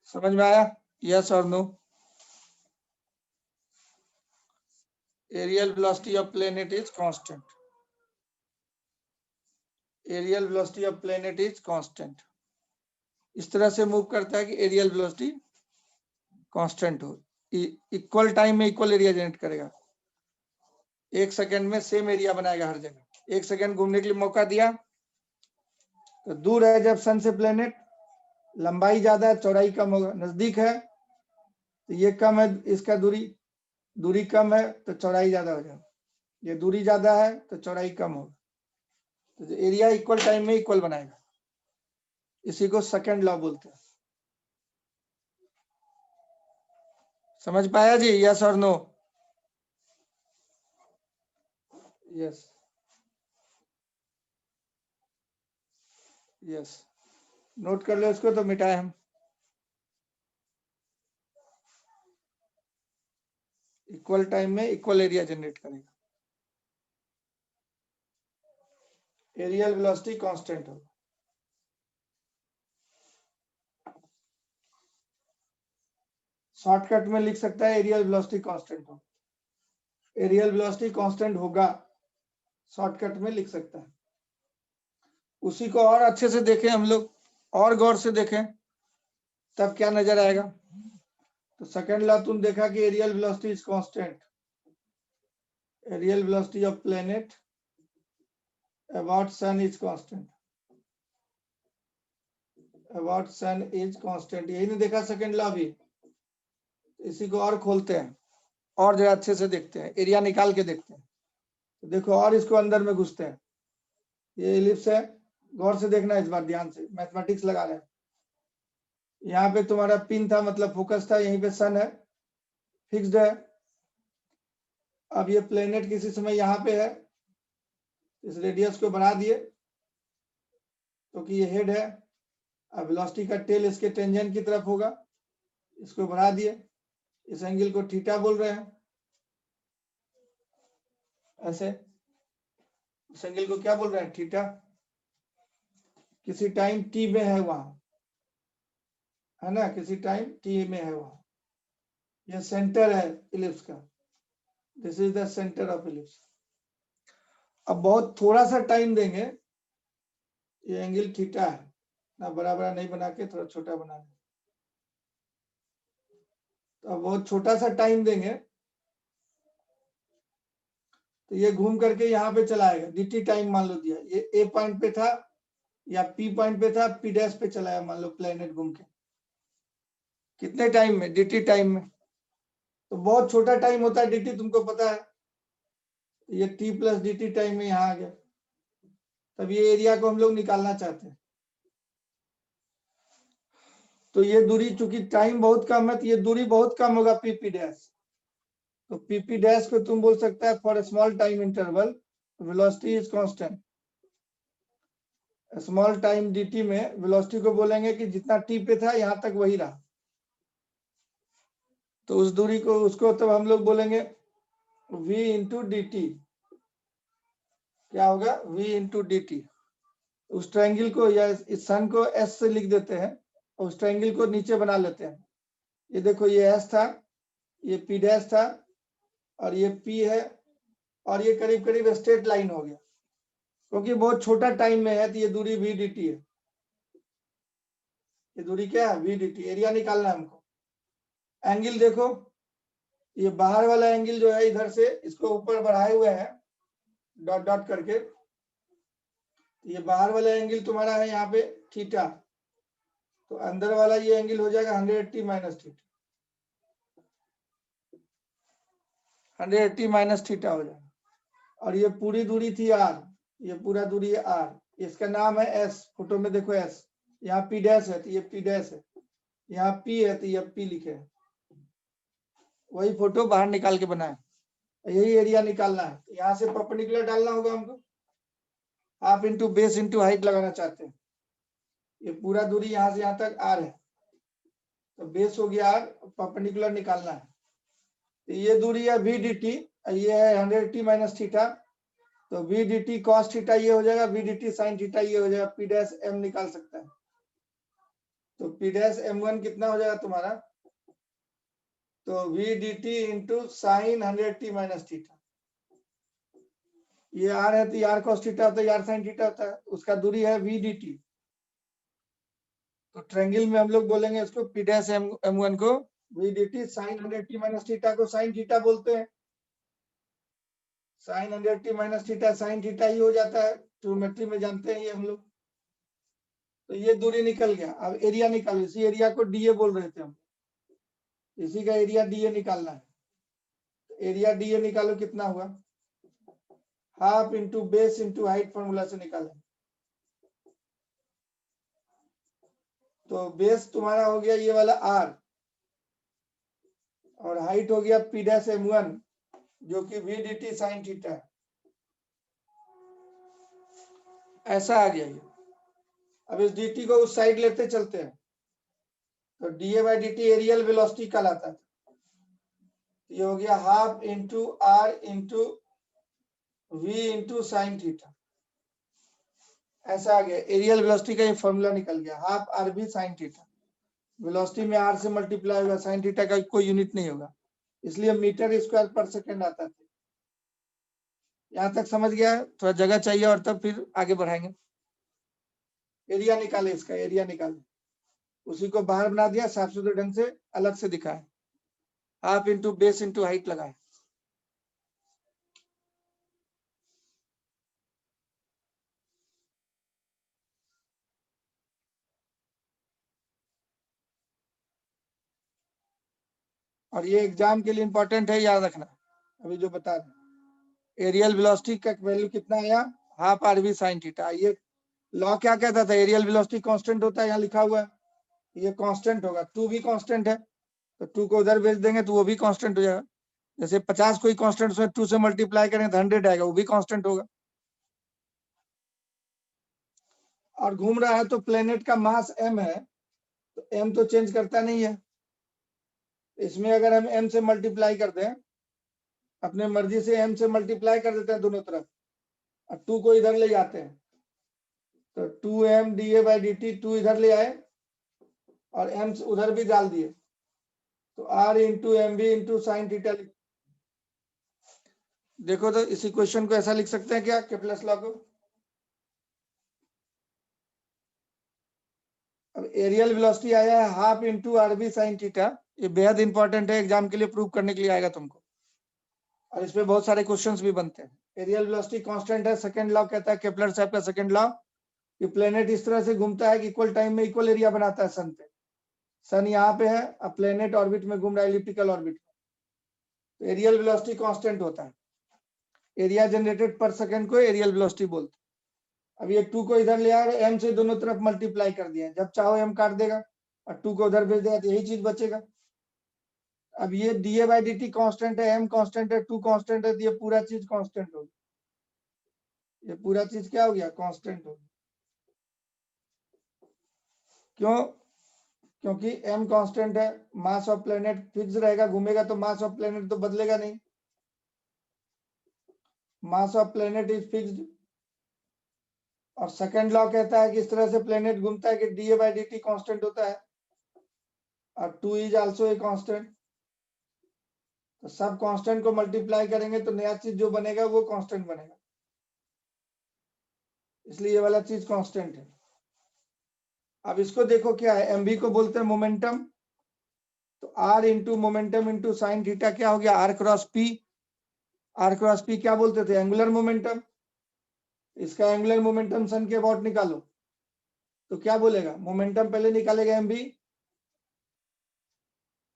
समझ में आया, यस और no? Areal velocity of planet is constant, areal velocity of planet is constant. इस तरह से मूव करता है कि एरियल वेलोसिटी कांस्टेंट हो, इक्वल टाइम में इक्वल एरिया जनरेट करेगा, 1 सेकंड में सेम एरिया बनाएगा हर जगह। 1 सेकंड घूमने के लिए मौका दिया, तो दूर है जब सन से प्लैनेट, लंबाई ज्यादा है चौड़ाई कम होगा, नजदीक है तो ये कम है, इसका दूरी कम है तो चौड़ाई ज्यादा हो जाएगा, ये दूरी ज्यादा है तो चौड़ाई कम होगा, तो एरिया इक्वल टाइम में इक्वल बनाएगा, इसी को सेकंड लॉ बोलते हैं। समझ पाया जी, यस और नो? यस यस, नोट कर लो इसको, तो मिटाए हम। इक्वल टाइम में इक्वल एरिया जनरेट करेगा, एरियल वेलोसिटी कांस्टेंट होगा। शॉर्टकट में लिख सकता है एरियल वेलोसिटी कांस्टेंट होगा, एरियल वेलोसिटी कांस्टेंट होगा, शॉर्टकट में लिख सकता है। उसी को और अच्छे से देखें हम लोग, और गौर से देखें, तब क्या नजर आएगा। तो सेकंड लॉ तुम देखा कि areal velocity is constant, areal velocity of planet about sun is constant, about sun is constant, यही नहीं देखा सेकंड लॉ भी। इसी को और खोलते हैं और जरा अच्छे से देखते हैं, एरिया निकाल के देखते हैं। तो देखो और इसको अंदर में घुसते हैं। ये एलिप्स है, गौर से देखना इस बार ध्यान से, मैथमेटिक्स लगा रहे हैं। यहाँ पे तुम्हारा पिन था, मतलब फोकस था, यहीं पे सन है, फिक्स्ड है। अब ये प्लेनेट किसी समय यहाँ पे है, इस रेडियस को बढ़ा दिए क्योंकि ये हेड है। अब वेलोसिटी का टेल इसके टेंजेंट की तरफ होगा, इसको बढ़ा दिए, इस एंगल को थीटा बोल रहे हैं। ऐसे इस एंगल को क्या बोल रहे हैं? थीटा। किसी टाइम टी में है वहां, है ना, किसी टाइम टी में है वहां। ये सेंटर है इलिप्स का, this is the centre of ellipse. अब बहुत थोड़ा सा टाइम देंगे, ये एंगल थीटा है ना, बड़ा बड़ा नहीं बना के थोड़ा छोटा बना लें। तो अब बहुत छोटा सा टाइम देंगे तो ये घूम करके यहाँ पे चला आएगा, dt टाइम मान लो दिया, ये ए पॉइंट पे था या पी पॉइंट पे था, पी डैश पे चला आया मान लो प्लेनेट घूम के। कितने टाइम में? dt टाइम में। तो बहुत छोटा टाइम होता है dt, तुमको पता है, ये t प्लस dt टाइम में यहाँ आ गया। तब ये एरिया को हम लोग निकालना चाहते हैं। तो ये दूरी चूंकि टाइम बहुत कम है, तो ये दूरी बहुत कम होगा पीपी डैश। तो पीपी डैश को तुम बोल सकता है for small time interval velocity is constant. Small time dt में वेलोसिटी को बोलेंगे कि जितना t पे था यहाँ तक वही रहा, तो उस दूरी को, उसको तब हम लोग बोलेंगे v इंटू डी टी। क्या होगा? v into D T. उस ट्रायंगल को या इस सन को s से लिख देते हैं, उस ट्रायंगल को नीचे बना लेते हैं। ये देखो, ये s था, ये p डैश था, और ये p है, और ये करीब करीब स्ट्रेट लाइन हो गया। क्योंकि बहुत छोटा टाइम में है तो ये दूरी v dt है। ये दूरी क्या है? v dt। एरिया निकालना है हमको। एंगल देखो, ये बाहर वाला एंगल जो है इधर से इसको ऊपर बढ़ाए हुए हैं डॉट डॉट करके, ये बाहर वाला एंगल तुम्हारा है यहाँ पे थीटा, तो अंदर वाला ये एंगल हो जाएगा 180 माइनस थीटा, 180 माइनस थीटा हो जाएगा। और ये पूरी दूरी थी r, ये पूरा दूरी है r, इसका नाम है s, फोटो में देखो s, यहाँ p डैश है तो ये p डैश है, यहाँ p है तो ये p लिखे है। वही फोटो बाहर निकाल के बनाए, यही एरिया निकालना है। यहाँ से परपेंडिकुलर डालना होगा हमको, half into base into height लगाना चाहते हैं। ये पूरा दूरी यहाँ से यहाँ तक r है, तो बेस हो गया r, परपेंडिकुलर निकालना है। तो ये दूरी है v dt, ये है 180 माइनस थीटा, तो v dt cos थीटा ये हो जाएगा, v dt sin थीटा ये हो जाएगा, p डैश m निकाल सकता है। तो p डैश m1 कितना हो जाएगा तुम्हारा? तो v dt into sine 180 minus theta, ये r है तो ये r cos थीटा होता है, r sin थीटा होता है, उसका दूरी है v dt। तो ट्रायंगल में हम लोग बोलेंगे इसको p डैश m1 को v dt sine 180 minus theta को साइन थीटा बोलते हैं। Sine 180 minus theta sine theta ही हो जाता है, ट्रिग्नोमेट्री में जानते हैं ये हम लोग। तो ये दूरी निकल गया। अब एरिया निकालो, इसी एरिया को डीए बोल रहे थे हम, इसी का एरिया डीए निकालना है। तो एरिया डीए निकालो, कितना हुआ? Half into base into height formula से निकालें। तो बेस तुम्हारा हो गया ये वाला r, और हाइट हो गया p डैश m1 जो कि v dt sin थीटा है। ऐसा आ गया ये। अब इस dt को उस साइड लेते चलते हैं, तो da by dt areal velocity कहलाता है। ये हो गया half into r into v into sine theta. ऐसा आ गया, एरियल वेलोसिटी का ये फॉर्मूला निकल गया, half R V sine theta. Velocity में r से मल्टीप्लाई होगा, साइन थीटा का कोई यूनिट नहीं होगा, इसलिए मीटर स्क्वायर पर सेकंड आता है। यहाँ तक समझ गया है? थोड़ा जगह चाहिए और तब फिर आगे बढ़ाएंगे। एरिया निकाले, इसका एरिया निकाले, उसी को बाहर बना दिया, साफ सुथरे ढंग से अलग से दिखाए, half into base into height लगाए। और ये एग्जाम के लिए इंपॉर्टेंट है, याद रखना। अभी जो बता रहे, एरियल वेलोसिटी का वैल्यू कितना आया, हाफ आरवी साइन थीटा। ये लॉ क्या कहता था, एरियल वेलोसिटी कांस्टेंट होता है, यहाँ लिखा हुआ है, ये कांस्टेंट होगा। 2 भी कांस्टेंट है, तो 2 को उधर भेज देंगे तो वो भी कांस्टेंट हो जाएगा। जैसे 50 कोई कांस्टेंट, उसमें 2 से मल्टीप्लाई करेंगे तो 100 आएगा, वो भी कांस्टेंट होगा। और घूम रहा है तो प्लेनेट का मास m है, तो m तो चेंज करता नहीं है। इसमें अगर हम m से मल्टीप्लाई कर दें, अपने मर्जी से m से मल्टीप्लाई कर देते हैं दोनों तरफ, और 2 को इधर ले जाते हैं, तो 2m dA/dt, 2 इधर ले आए और m उधर भी डाल दिए, तो r into M V into sine theta. देखो तो इसी क्वेश्चन को ऐसा लिख सकते हैं क्या, केप्लर्स लॉ को। अब एरियल वेलोसिटी आया है half into RV sine theta, ये बेहद इंपॉर्टेंट है, एग्जाम के लिए प्रूव करने के लिए आएगा तुमको, और इसमें बहुत सारे क्वेश्चंस भी बनते हैं। एरियल वेलोसिटी कांस्टेंट है, सेकंड लॉ कहता है केप्लर साहब का सेकंड लॉ, कि प्लेनेट इस तरह से घूमता है कि इक्वल टाइम में इक्वल एरिया बनाता है सन पे। सन यहाँ पे है, अब प्लेनेट ऑर्बिट में घूम रहा है, इलिप्टिकल ऑर्बिट में, तो एरियल वेलोसिटी कांस्टेंट होता है। एरिया जनरेटेड पर सेकंड को एरियल वेलोसिटी बोलते हैं। अब ये 2 को इधर ले आए, m से दोनों तरफ मल्टीप्लाई कर दिया, जब चाहो m काट देगा और 2 को उधर भेज देगा, तो यही चीज बचेगा। अब ये dA/dt कांस्टेंट है, m कांस्टेंट है, 2 कांस्टेंट है, तो ये पूरा चीज कांस्टेंट होगी, ये पूरा चीज क्या हो गया, कांस्टेंट हो गया। क्यों, क्योंकि m कांस्टेंट है, मास ऑफ प्लेनेट फिक्स रहेगा, घूमेगा तो मास ऑफ प्लेनेट तो बदलेगा नहीं, mass of planet is fixed. और सेकंड लॉ कहता है कि इस तरह से प्लेनेट घूमता है कि dA/dt कांस्टेंट होता है, और 2 इज आल्सो ए कांस्टेंट। तो सब कांस्टेंट को मल्टीप्लाई करेंगे तो नया चीज जो बनेगा वो कांस्टेंट बनेगा, इसलिए ये वाला चीज कांस्टेंट है। अब इसको देखो क्या है, एमबी को बोलते हैं मोमेंटम, तो R into momentum into sine theta क्या हो गया, R cross P. R cross P क्या बोलते थे, एंगुलर मोमेंटम। इसका एंगुलर मोमेंटम सन के अबाउट निकालो, तो क्या बोलेगा, मोमेंटम पहले निकालेगा एमबी,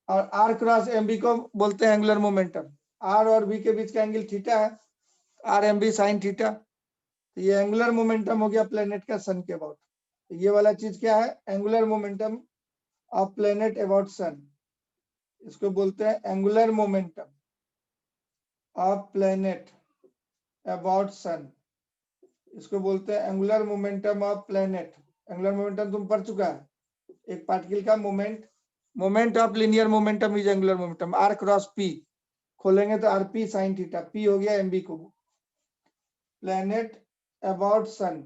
और आर क्रॉस एमबी को बोलते हैं एंगुलर मोमेंटम। आर और बी के बीच का एंगल थीटा है, R M V sine theta, तो ये एंगुलर मोमेंटम हो गया प्लेनेट का सन के अबाउट। ये वाला चीज क्या है, angular momentum of planet about sun, इसको बोलते हैं angular momentum of planet about sun, इसको बोलते हैं angular momentum of planet. Angular momentum तुम पढ़ चुका है, एक पार्टिकल का moment of linear momentum is angular momentum, R cross P खोलेंगे तो R P sine theta, P हो गया एमबी को, प्लेनेट अबाउट सन।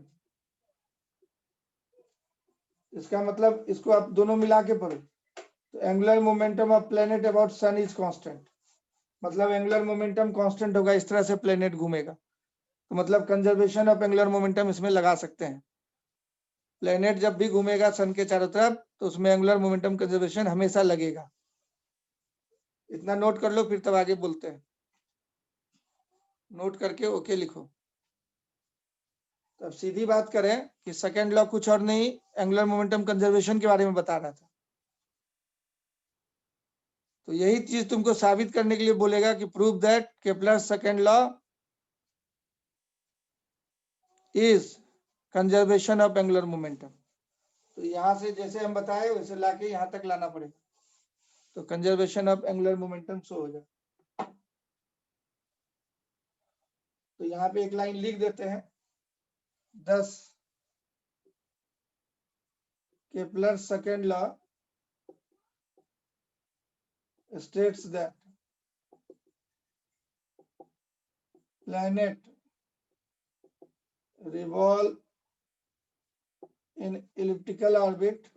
इसका मतलब इसको आप दोनों मिला के पढ़ो, तो angular momentum of planet about sun is constant, मतलब एंगुलर मोमेंटम कांस्टेंट होगा, इस तरह से प्लेनेट घूमेगा, तो मतलब कंजर्वेशन ऑफ एंगुलर मोमेंटम इसमें लगा सकते हैं। प्लेनेट जब भी घूमेगा सन के चारों तरफ, तो उसमें एंगुलर मोमेंटम कंजर्वेशन हमेशा लगेगा। इतना नोट कर लो, फिर तब आगे बोलते हैं। नोट करके ओके लिखो। तब सीधी बात करें कि सेकेंड लॉ कुछ और नहीं, एंगुलर मोमेंटम कंजर्वेशन के बारे में बता रहा था। तो यही चीज तुमको साबित करने के लिए बोलेगा कि prove that Kepler second law is conservation of angular momentum. तो यहां से जैसे हम बताए वैसे लाके यहां तक लाना पड़ेगा, तो conservation of angular momentum show हो जाए। तो यहाँ पे एक लाइन लिख देते हैं, 10 Kepler second law states that planet revolve in elliptical orbit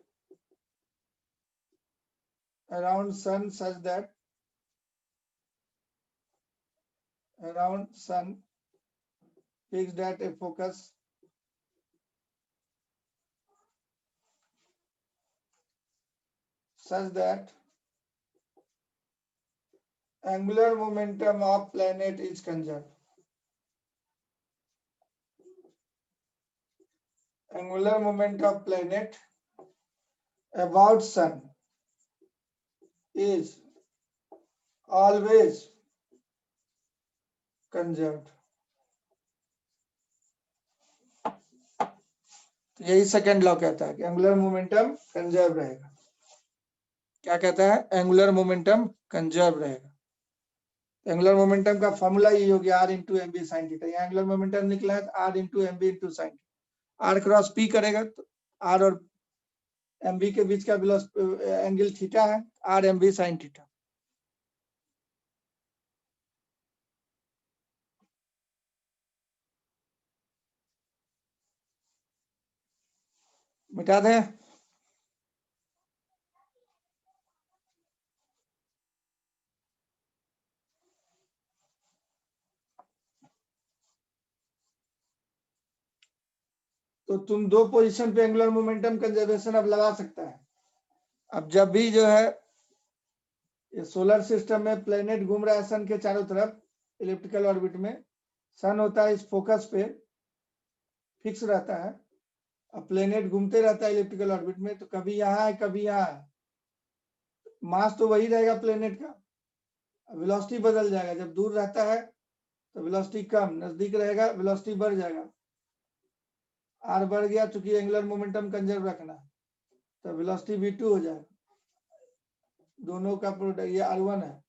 around sun such that fixed at a focus such that angular momentum of planet is conserved. Angular momentum of planet about sun is always conserved. तो यही second law कहता है कि angular momentum conserve रहेगा। क्या कहता है? Angular momentum conserve रहेगा। एंगुलर मोमेंटम का फॉर्मूला ये हो गया r into M V sine theta. यहाँ एंगुलर मोमेंटम निकला है r into M V into sine, r cross p करेगा तो r और एम बी के बीच का एंगल थीटा है, r M V sine theta. मिटा दें? तो तुम दो पोजीशन पे एंगुलर मोमेंटम कंजर्वेशन अब लगा सकता है। अब जब भी जो है ये सोलर सिस्टम में प्लेनेट घूम रहा है सन के चारों तरफ इलिप्टिकल ऑर्बिट में, सन होता है इस फोकस पे फिक्स रहता है, अब प्लेनेट घूमते रहता है इलिप्टिकल ऑर्बिट में, तो कभी यहाँ है कभी यहाँ है, मास तो वही रहेगा प्लेनेट का, वेलोसिटी बदल जाएगा। जब दूर रहता है तो वेलोसिटी कम, नजदीक रहेगा वेलोसिटी बढ़ जाएगा। आर बढ़ गया, चूंकि एंगुलर मोमेंटम कंजर्व रखना है तो वेलोसिटी v2 हो जाएगा। दोनों का प्रोडक्ट ये r1 है,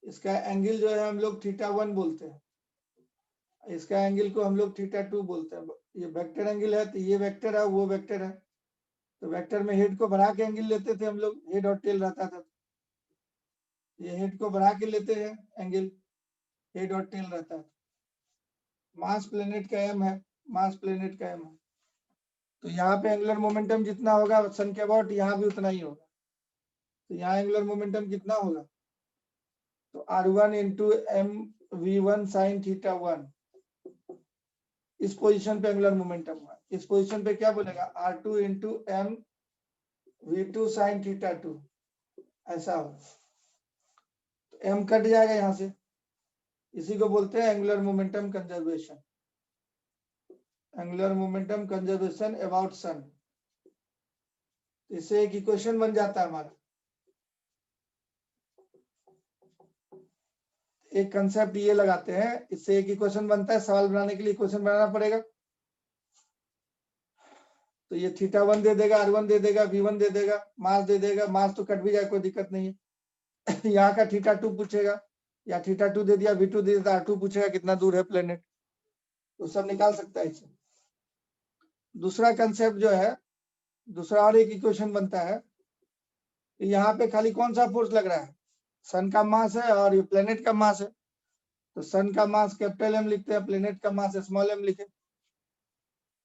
इसका एंगल जो है हम लोग θ1 बोलते हैं, इसका एंगल को हम लोग θ2 बोलते हैं। ये वेक्टर एंगल है तो ये वेक्टर है वो वेक्टर है, तो वेक्टर में हेड को बढ़ा के एंगल लेते थे हम लोग, हेड और टेल रहता था, ये हेड को बढ़ा के लेते हैं एंगल, हेड और टेल रहता है। मास प्लेनेट का m है, मास प्लेनेट का m है, तो यहाँ पे एंगुलर मोमेंटम जितना होगा सन के अबाउट यहाँ भी उतना ही होगा। तो यहाँ एंगुलर मोमेंटम कितना होगा? तो r1 into M v1 sign θ1, इस पोजीशन पे एंगुलर मोमेंटम हुआ। इस पोजीशन पे क्या बोलेगा? r2 into M v2 sign θ2, ऐसा होगा। तो m कट जाएगा यहाँ से, इसी को बोलते हैं angular momentum conservation, angular momentum conservation about sun. इससे एक इक्वेशन बन जाता है हमारा। एक कंसेप्ट ये लगाते हैं, इससे एक इक्वेशन बनता है, सवाल बनाने के लिए इक्वेशन बनाना पड़ेगा। तो ये θ1 दे देगा, r1 दे देगा, v1 दे देगा, मास दे देगा, मास तो कट भी जाए कोई दिक्कत नहीं है। यहाँ का θ2 पूछेगा, या θ2 दे दिया, v2 दे दिया, r2 पूछेगा कितना दूर है प्लेनेट, तो सब निकाल सकता है इससे। दूसरा कंसेप्ट जो है, दूसरा और एक इक्वेशन बनता है, यहाँ पे खाली कौन सा फोर्स लग रहा है? सन का मास है और ये प्लेनेट का मास है, तो सन का मास कैपिटल एम लिखते हैं, प्लेनेट का मास स्मॉल एम लिखे,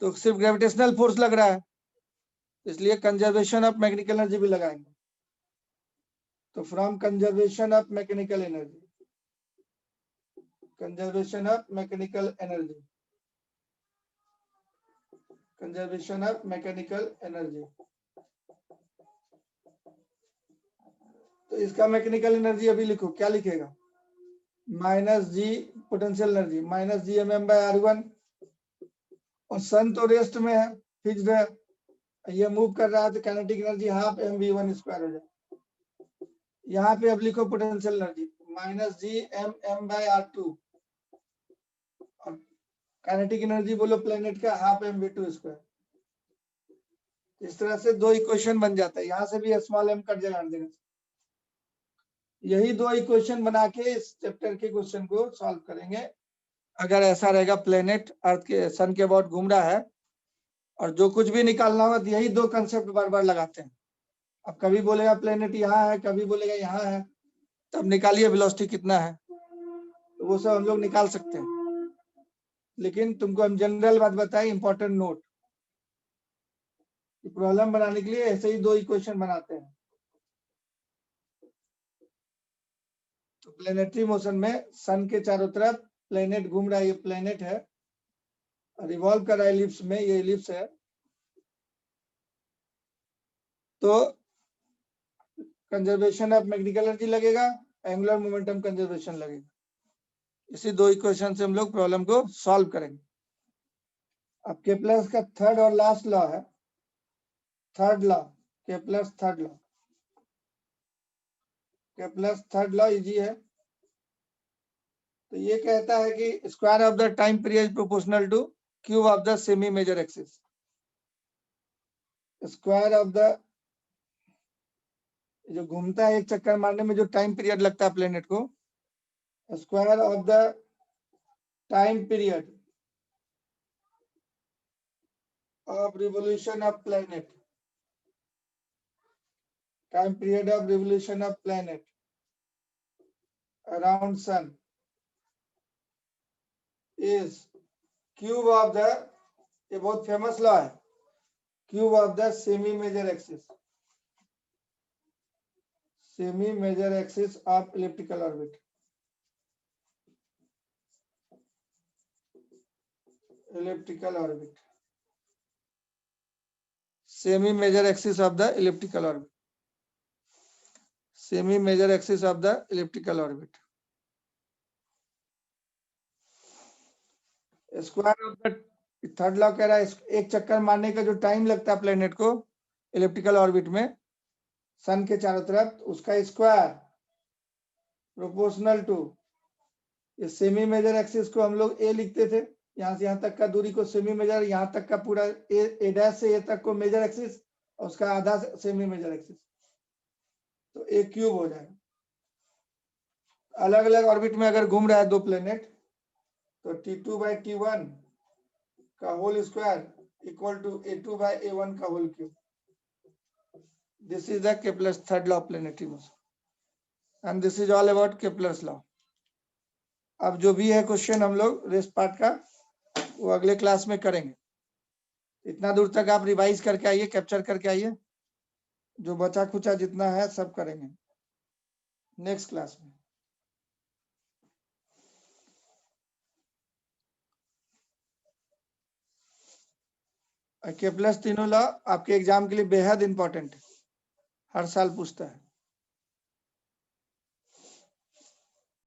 तो सिर्फ ग्रेविटेशनल फोर्स लग रहा है, इसलिए कंजर्वेशन ऑफ मैग्नेटिकल एनर्जी भी लगाएंगे। तो from conservation of mechanical energy, conservation of mechanical energy, conservation of mechanical energy, तो इसका मैकेनिकल एनर्जी अभी लिखो, क्या लिखेगा? Minus G potential energy minus G M M by r1, और सन तो रेस्ट में है, फिक्स्ड है, ये मूव कर रहा है तो kinetic energy half M V one square हो जाए। यहाँ पे अब लिखो potential energy minus G M M by r2, और काइनेटिक एनर्जी बोलो प्लेनेट का half M V two square. इस तरह से दो इक्वेशन बन जाता है, यहाँ से भी स्मॉल एम कट जाएगा। यही दो इक्वेशन बना के इस चैप्टर के क्वेश्चन को सॉल्व करेंगे। अगर ऐसा रहेगा प्लेनेट अर्थ के सन के अबाउट घूम रहा है, और जो कुछ भी निकालना होगा तो यही दो कंसेप्ट बार बार लगाते हैं। अब कभी बोलेगा प्लेनेट यहाँ है, कभी बोलेगा यहाँ है, तब निकालिए वेलोसिटी कितना है, तो वो सब हम लोग निकाल सकते हैं। लेकिन तुमको हम जनरल बात बताए, इंपॉर्टेंट नोट, प्रॉब्लम बनाने के लिए ऐसे ही दो इक्वेशन बनाते हैं। तो प्लेनेटरी मोशन में सन के चारों तरफ प्लेनेट घूम रहा है, ये प्लेनेट है, रिवॉल्व कर रहा है इलिप्स में, ये इलिप्स है, तो कंजर्वेशन ऑफ मैग्नेटिकल एनर्जी लगेगा, एंगुलर मोमेंटम कंजर्वेशन लगेगा। इसी दो इक्वेशन से हम लोग प्रॉब्लम को सॉल्व करेंगे। अब केप्लर का थर्ड और लास्ट लॉ है, third law, Kepler third law. Kepler's third law easy है। तो ये कहता है कि square of the time period proportional to cube of the semi major axis. Square of the, जो घूमता है एक चक्कर मारने में जो टाइम पीरियड लगता है प्लेनेट को, square of the time period of revolution of planet, time period of revolution of planet around sun is cube of the, ये बहुत फेमस लॉ है, cube of the semi major axis, semi major axis of elliptical orbit, elliptical orbit, semi major axis of the elliptical orbit, semi major axis of the elliptical orbit, square of the, third law कह रहा है एक चक्कर मारने का जो time लगता है प्लेनेट को इलिप्टिकल ऑर्बिट में सन के चारों तरफ, उसका स्क्वायर प्रोपोर्शनल टू, ये सेमी मेजर एक्सिस को हम लोग ए लिखते थे, यहाँ से यहाँ तक का दूरी को सेमी मेजर, यहाँ तक का पूरा ए डैश से ए तक को मेजर एक्सिस, और उसका आधा सेमी मेजर एक्सिस, तो ए क्यूब हो जाएगा। अलग अलग ऑर्बिट में अगर घूम रहा है दो प्लेनेट, तो T2/T1 का whole square equal to A2 by A1 का whole cube. This is the Kepler's third law of planetary motion and this is all about Kepler's law. अब जो भी है क्वेश्चन हम लोग रेस्ट पार्ट का वो अगले क्लास में करेंगे। इतना दूर तक आप रिवाइज करके आइए, कैप्चर करके आइए, जो बचा खुचा जितना है सब करेंगे नेक्स्ट क्लास में। केप्लर्स तीनों लॉ आपके एग्जाम के लिए बेहद इंपॉर्टेंट है, हर साल पूछता है।